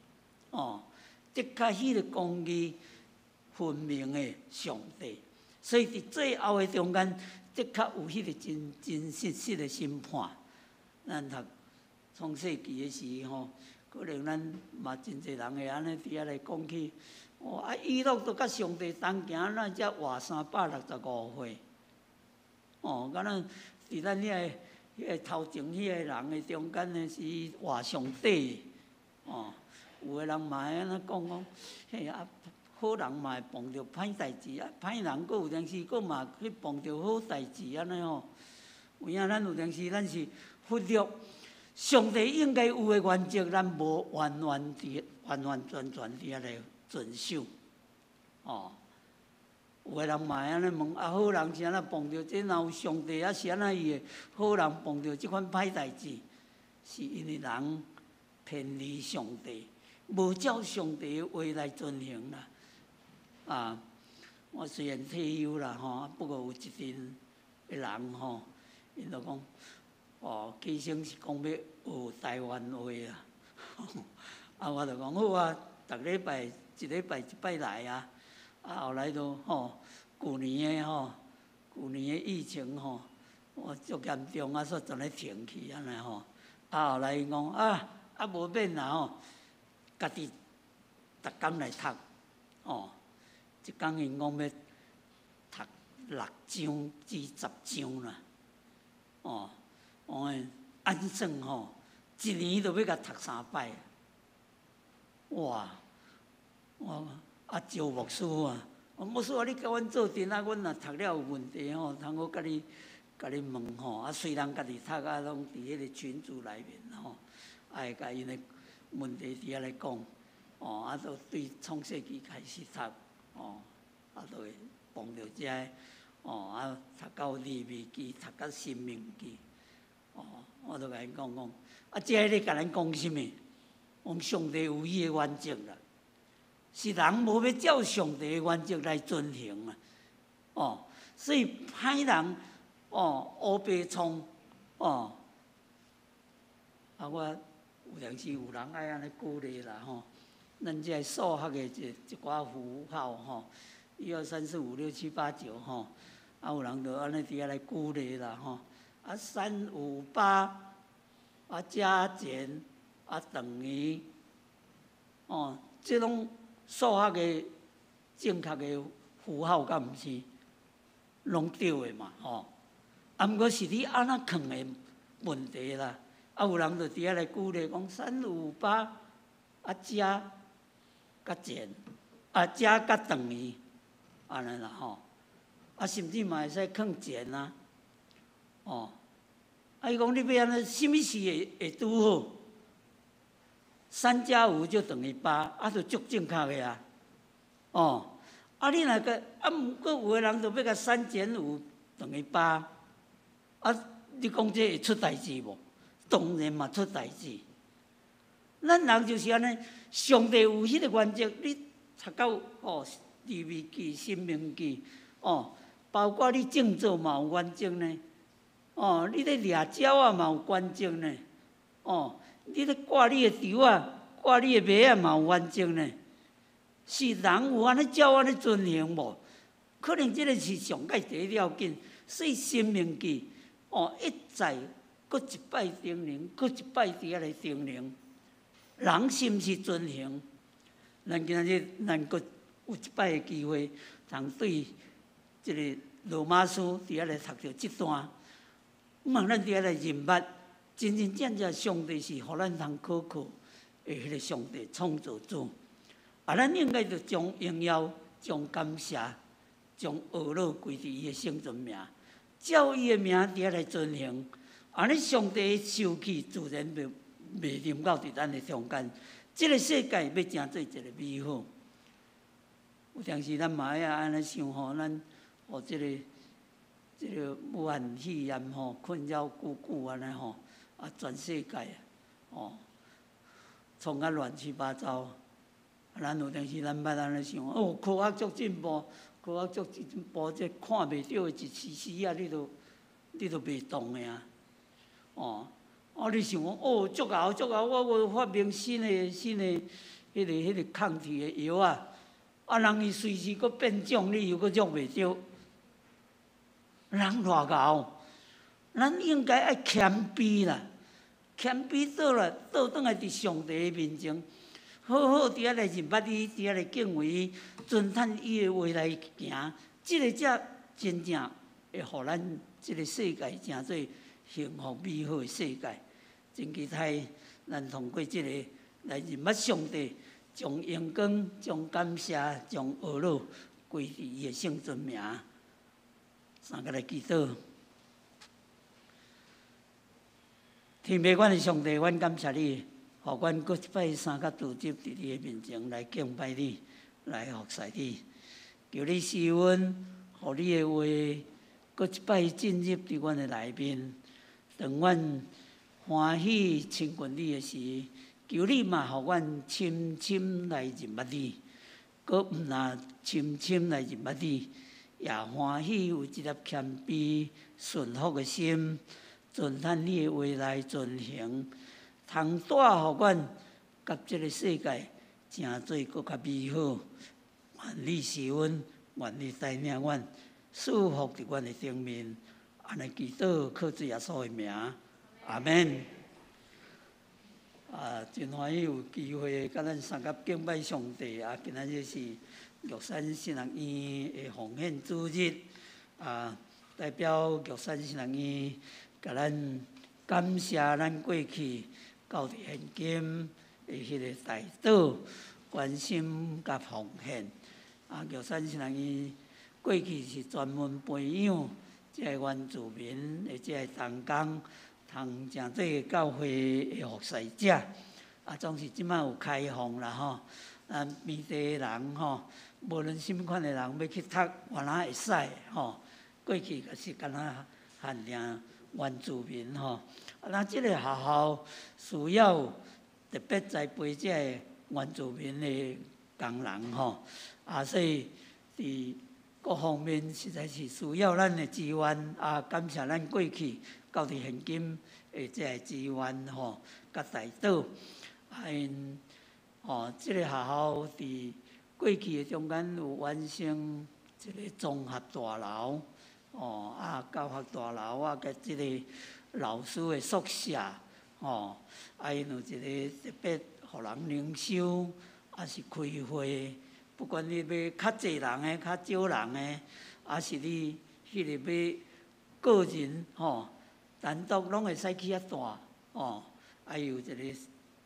的确，迄个公义分明的上帝，所以伫最后的中间，的确有迄个真实的审判。咱读创世纪的时可能咱嘛真侪人会安尼伫遐来讲起。以诺都甲上帝同行，咱才活365岁。敢若伫咱迄个头前迄个人的中间呢，是活上帝有个人嘛会安尼讲嘿好人嘛会碰到歹代志歹人佫有当时佫嘛去碰到好代志安尼有影咱有当时咱是忽略上帝应该有的原则，咱无完全伫遐来遵守。有个人嘛会安尼问好人是安怎碰到这？若有上帝是安怎伊会好人碰到即款歹代志？是因为人偏离上帝。无照上帝的话来遵行啦，我虽然退休啦不过有一阵的人因就讲起先是讲要学台湾话我就讲好啊，逐礼拜一礼拜一摆来后来就旧年的疫情我足严重煞全咧停去安尼后来因讲无免啦家己逐工来读，一工因讲要读6章至10章啦，按算一年就要甲读3摆，哇！招牧师牧师你甲阮做阵阮若读了有问题通我甲你问虽然家己读拢伫迄个群组内面会甲因的问题伫遐来讲，就对创世纪开始读，就会碰到这读到利未记，读到申命记，我就甲因讲，这咧甲咱讲什么？讲上帝有伊的原则啦，是人无要照上帝的原则来遵行啦，所以歹人乌白创，我。有当时有人爱安尼鼓励啦咱这数学的一寡符号1、2、3、4、5、6、7、8、9有人就安尼伫遐来鼓励啦3、5、8加减等于这种数学的正确的符号，敢毋是拢对的嘛毋过是你安怎藏的问题啦。有人就伫遐来鼓励讲3、5、8加减加等于安尼啦甚至嘛会使放减伊讲你要安尼，什么事会拄好？3加5就等于8，就足正确的你若个毋过有个人就要甲3减5等于8，你讲这会出代志无？当然嘛出代志。咱人就是安尼，上帝有迄个原则，你读到利未记、申命记，包括你种作嘛有原则呢，你咧掠鸟嘛有原则呢，你咧挂你的稻挂你的麦嘛有原则呢。是人有安尼照安尼遵行无？可能这个是上界第一要紧，所以申命记一再搁一摆叮咛，搁一摆伫遐来叮咛，人是毋是遵行？咱今仔日咱搁有一摆的机会，通对即个罗马书伫遐来读着即段，望咱伫遐来认捌，真真正正上帝是互咱通可靠的迄个上帝创造主。咱应该着将荣耀、将感谢、将学乐归伫伊的圣尊名，照伊的名伫遐来遵行。安尼上帝的受气自然就袂临到伫咱的中间。即个世界要成做一个美好。有当时咱嘛要安尼想吼，咱互即个武汉肺炎吼困扰久久安尼吼，全世界创啊乱七八糟。咱有当时咱捌安尼想，科学足进步，科学足进步，这看袂到的一丝丝啊，你都袂动的啊。你想讲足敖足敖，我有发明新的迄个抗体的药啊，人伊随时佫变种，你又佫捉袂着，人偌敖，咱应该爱谦卑啦，谦卑倒转来伫上帝的面前。好好伫遐来认捌伊，伫遐来敬畏伊，遵趁伊的话来行，即个才真正会互咱即个世界成做幸福美好的世界。真期待咱通过即个来认捌上帝，将荣光、将感谢、将学乐归伫伊的圣尊名。三个来祈祷。天父阮的上帝，阮感谢你。互阮搁一摆三甲组织伫你的面前来敬拜你，来服侍你。求你施恩，互你的话搁一摆进入伫阮的内面。当阮欢喜亲近你的时，求你嘛，互阮深深来认捌你。搁毋若深深来认捌你，也欢喜有一粒谦卑顺服的心，遵趁你的话来遵行。通带互阮，甲即个世界成做搁较美好。愿你施恩，愿你带领阮，祝福伫阮的顶面。安尼祈祷，靠主耶稣的名，阿免。真欢喜有机会甲咱三甲敬拜上帝。今仔日是玉山新人院的奉献主日。代表玉山新人院，甲咱感谢咱过去。交伫现今的迄个代祷、关心甲奉献。玉山新人院过去是专门培养即个原住民的即个同工，通成做教会的服侍者。总是即摆有开放啦吼，咱遍地人吼，无论什么款的人要去读，原来会使吼。过去就是敢若限定原住民吼。咱即个学校需要特别栽培即个原住民的工人吼，所以伫各方面实在是需要咱的资源。感谢咱过去到伫现今的即个资源吼，甲代祷。即个学校伫过去的中间有完成一个综合大楼，教学大楼甲即个。老师的宿舍，因有一个特别互人灵修，是开会，不管你要较济人的、较少人的，是你迄个要个人单独拢会使去大，有一个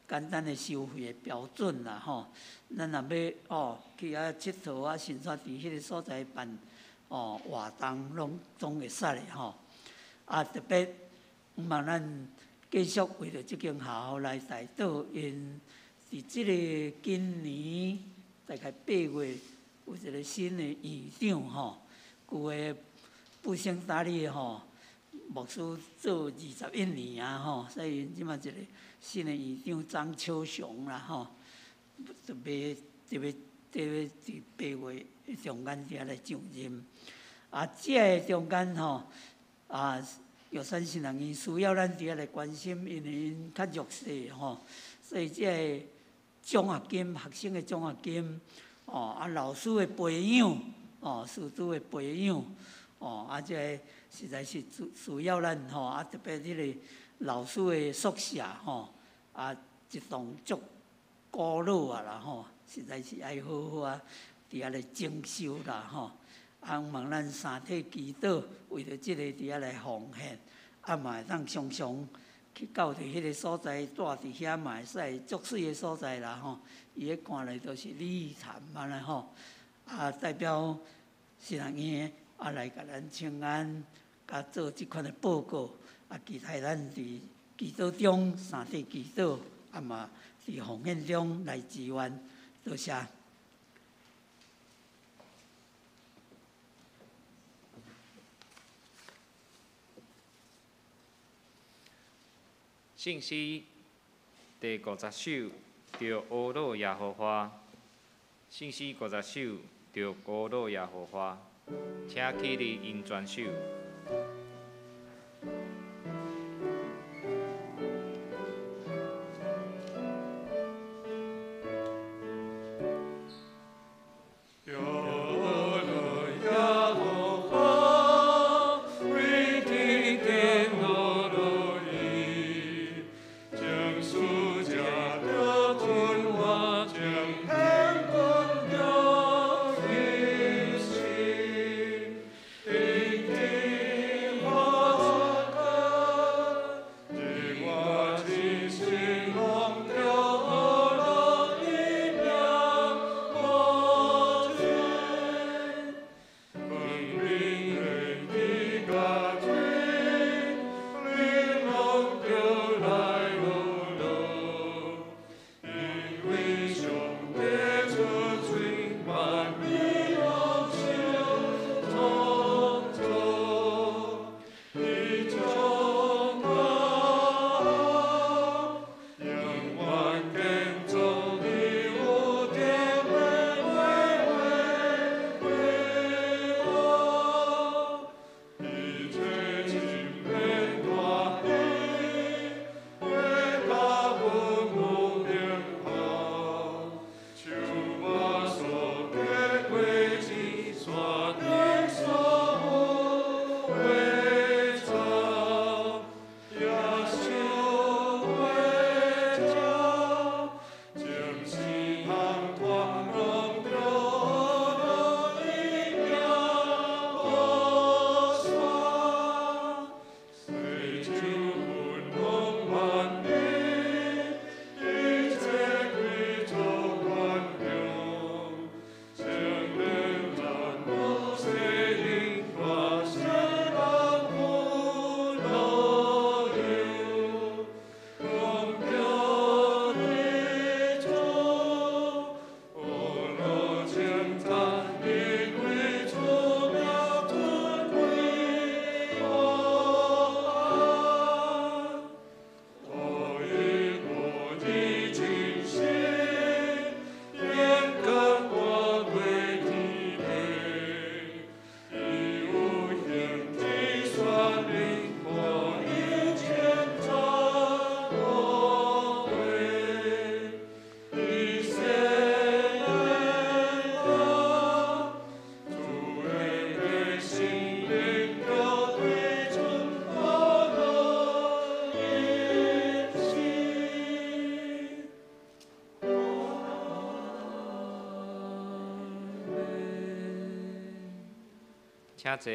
简单的收费的标准啦，咱若要去佚佗甚至伫迄个所在办活动，拢总会使的特别。望咱继续为着即间学校来代祷，因伫即个今年大概8月有一个新的院长旧的布圣达利牧师做21年所以因即马一个新的院长张秋雄啦特别伫8月中间伫遐来上任。即个中间玉山新人院需要咱伫遐来关心，因为因较弱势所以即个奖学金、学生的奖学金，老师的培养，师资的培养，即个实在是需要咱特别迄个老师的宿舍吼，一栋足古老啊啦吼，实在是爱好好啊，伫遐来整修啦吼。望咱三体祈祷，为着即个伫遐来奉献，嘛会当常常去到伫迄个所在住伫遐嘛会使，足水的所在啦吼。伊迄看来都是礼谈安尼吼，代表新人院来甲咱请安，甲做即款的报告，期待咱伫祈祷中三体祈祷，嘛伫奉献中来支援，多谢。信息第50首，着阿罗耶和华。信息50首，着阿罗耶和华。请起立因转首。请坐。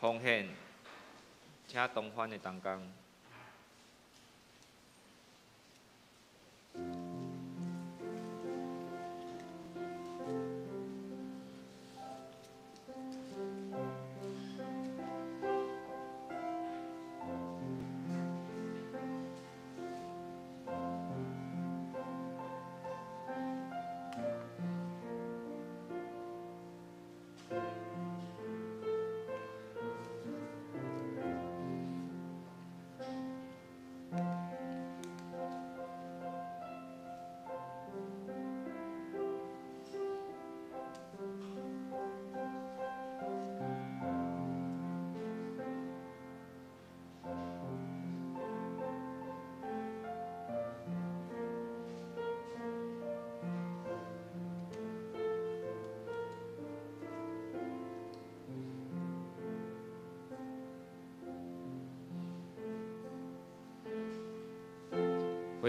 奉献，请同番的同工。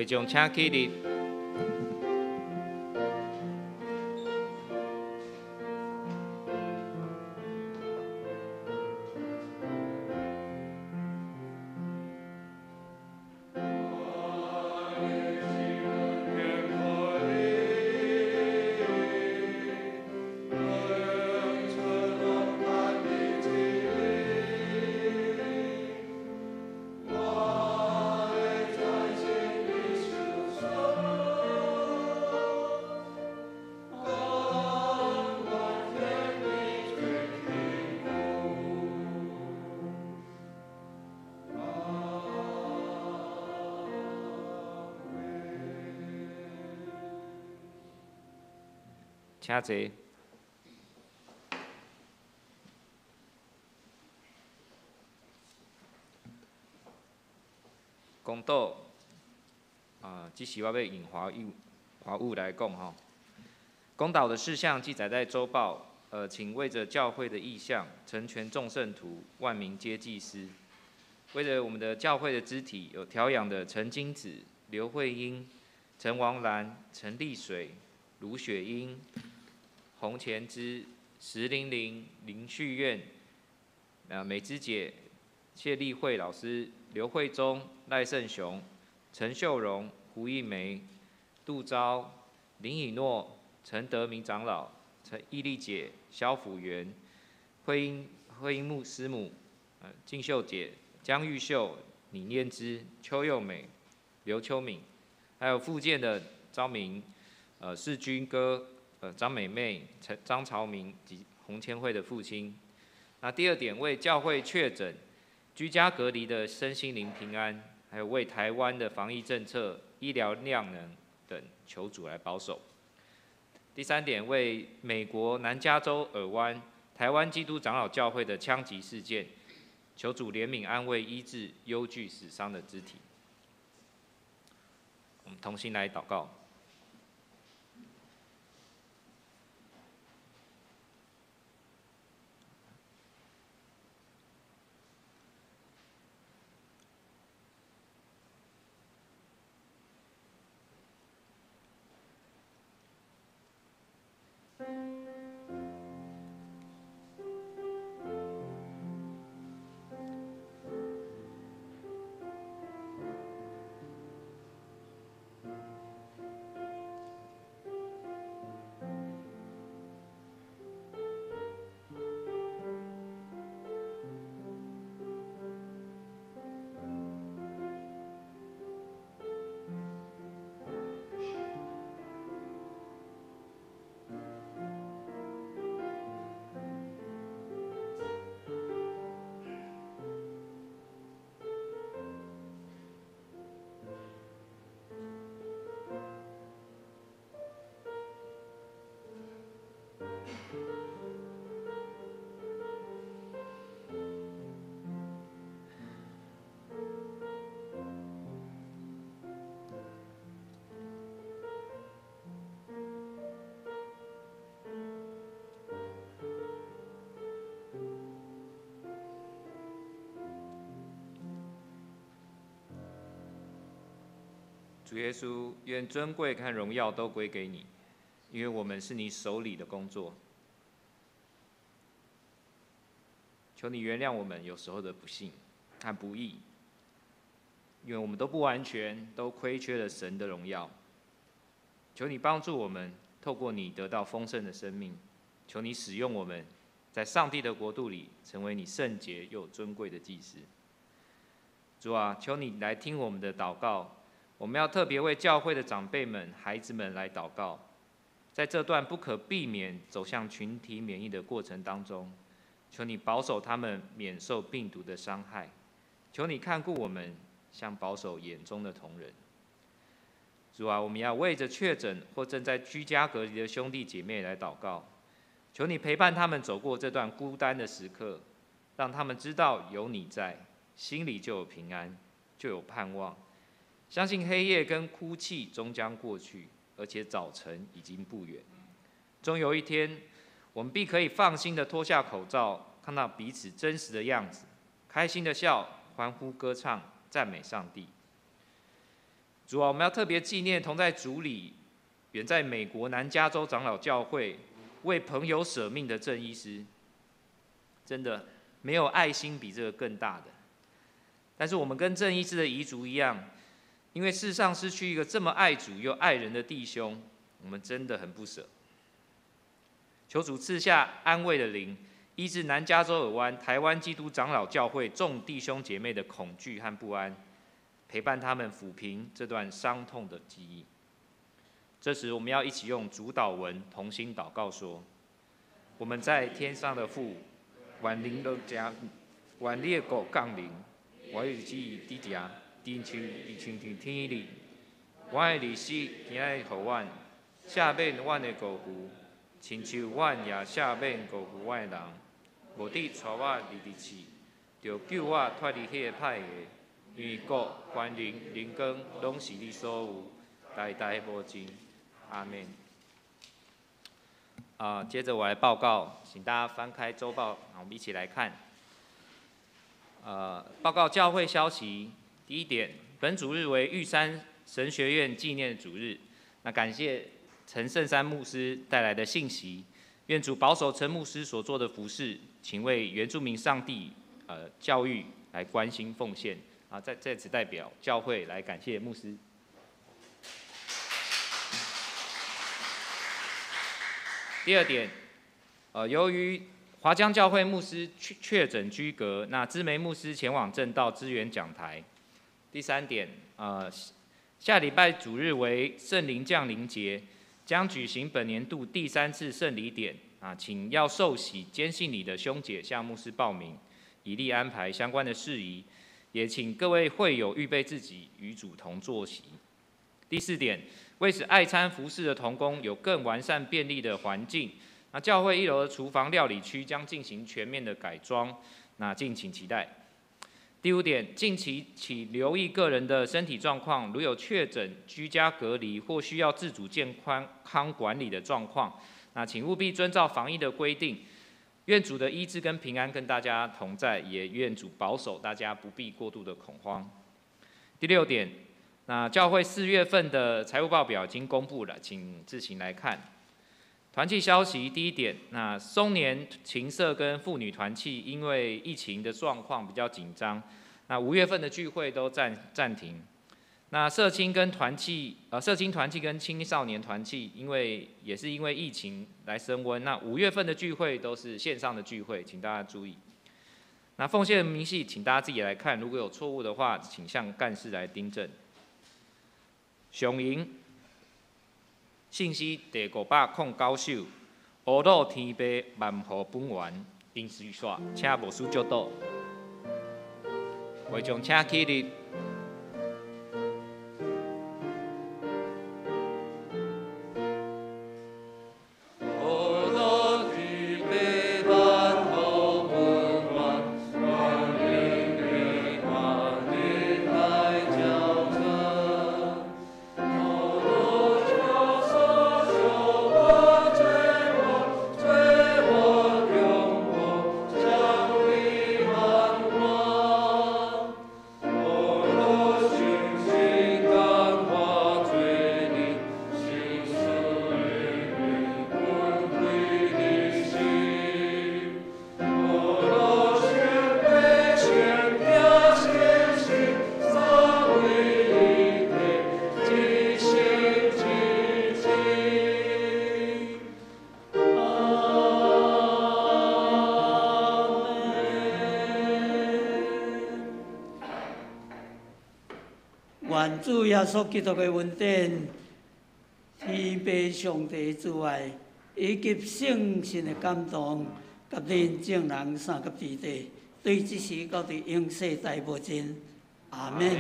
会众请起立。请坐。公道，这是我要引华语来讲吼。公道的事项记载在周报，请为着教会的意向，成全众圣徒，万民皆祭司。为着我们的教会的肢体，有调养的陈金子、刘慧英、陈王兰、陈丽水、卢雪英、洪前之、石玲玲、林旭苑、美芝姐、谢丽慧老师、刘慧忠、赖胜雄、陈秀荣、胡一梅、杜昭、林以诺、陈德明长老、陈义丽姐、萧辅元、慧英牧师母、静秀姐、江玉秀、李念之、邱佑美、刘秋敏，还有复健的张明、世军哥、张美妹、张朝明及洪千惠的父亲。那第二点，为教会确诊、居家隔离的身心灵平安，还有为台湾的防疫政策、医疗量能等求主来保守。第三点，为美国南加州尔湾台湾基督长老教会的枪击事件，求主怜悯安慰医治忧惧死伤的肢体。我们同心来祷告。主耶稣，愿尊贵和荣耀都归给你，因为我们是你手里的工作。求你原谅我们有时候的不幸和不义，因为我们都不完全，都亏缺了神的荣耀。求你帮助我们，透过你得到丰盛的生命。求你使用我们，在上帝的国度里，成为你圣洁又尊贵的祭司。主啊，求你来听我们的祷告。我们要特别为教会的长辈们、孩子们来祷告，在这段不可避免走向群体免疫的过程当中，求你保守他们免受病毒的伤害，求你看顾我们，像保守眼中的瞳人。主啊，我们要为着确诊或正在居家隔离的兄弟姐妹来祷告，求你陪伴他们走过这段孤单的时刻，让他们知道有你在，心里就有平安，就有盼望。相信黑夜跟哭泣终将过去，而且早晨已经不远。终有一天，我们必可以放心的脱下口罩，看到彼此真实的样子，开心的笑，欢呼歌唱，赞美上帝。主啊，我们要特别纪念同在主里远在美国南加州长老教会为朋友舍命的郑医师。真的没有爱心比这个更大的。但是我们跟郑医师的遗嘱一样，因为世上失去一个这么爱主又爱人的弟兄，我们真的很不舍。求主赐下安慰的灵，医治南加州尔湾台湾基督长老教会众弟兄姐妹的恐惧和不安，陪伴他们抚平这段伤痛的记忆。这时，我们要一起用主祷文同心祷告说：我们在天上的父，愿灵都加，愿你的国降临，我的旨意伫遮，亲像伫天里。我的日子今日互阮，赦免阮的过负，亲像阮也赦免过负阮的人。无伫带我入地狱，就救我脱离迄个歹个。因为国、权能、荣光，拢是你所有，代代无尽。阿们。接着我来报告，请大家翻开周报，我们一起来看。报告教会消息。第一点，本主日为玉山神学院纪念主日。那感谢陈圣山牧师带来的信息，愿主保守陈牧师所做的服事，请为原住民上帝教育来关心奉献。在此代表教会来感谢牧师。第二点，由于华江教会牧师确诊居隔，那知梅牧师前往正道支援讲台。第三点，下礼拜主日为圣灵降临节，将举行本年度第3次圣礼典。请要受洗坚信礼的兄姐向牧师报名，以利安排相关的事宜。也请各位会友预备自己与主同坐席。第四点，为使爱餐服侍的同工有更完善便利的环境，那教会1楼的厨房料理区将进行全面的改装，那敬请期待。第五点，近期请留意个人的身体状况，如有确诊、居家隔离或需要自主健康管理的状况，那请务必遵照防疫的规定。愿主的医治跟平安跟大家同在，也愿主保守大家不必过度的恐慌。第六点，那教会4月份的财务报表已经公布了，请自行来看。团契消息，第一点，那松年琴社跟妇女团契因为疫情的状况比较紧张，那5月份的聚会都暂停。那社青团契跟青少年团契，也是因为疫情来升温。那5月份的聚会都是线上的聚会，请大家注意。那奉献明细，请大家自己来看，如果有错误的话，请向干事来订正。上营信息第509首，乌鲁天悲万福本源，因随煞，请无事就倒。会将请起立。愿主耶稣基督的恩典、天父上帝之爱，以及圣神的感动，甲恁众人三甲之地，对这时到伫永世代无尽。阿门。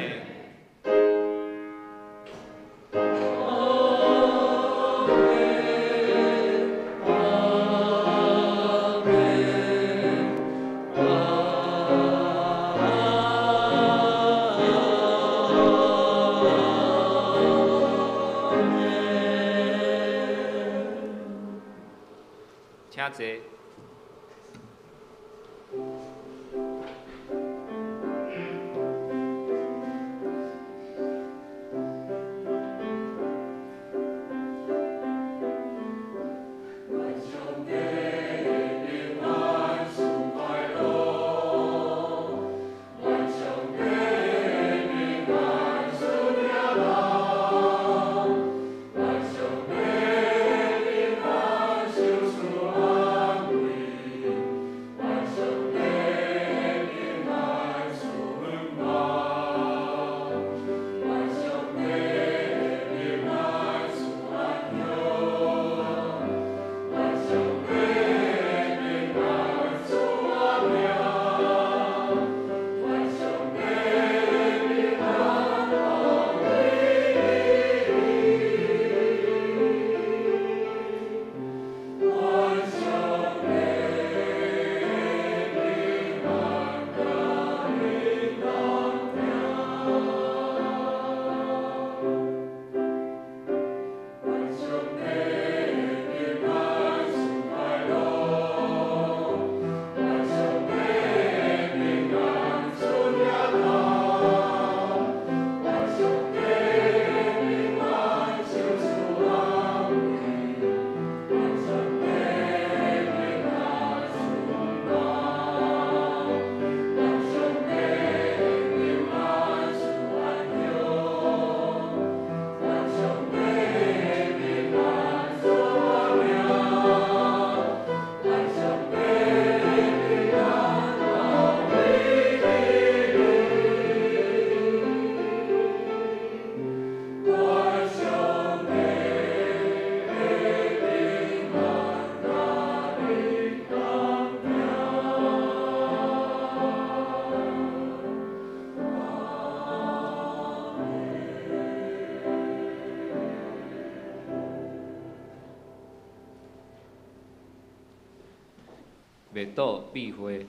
请坐。袂倒必灰，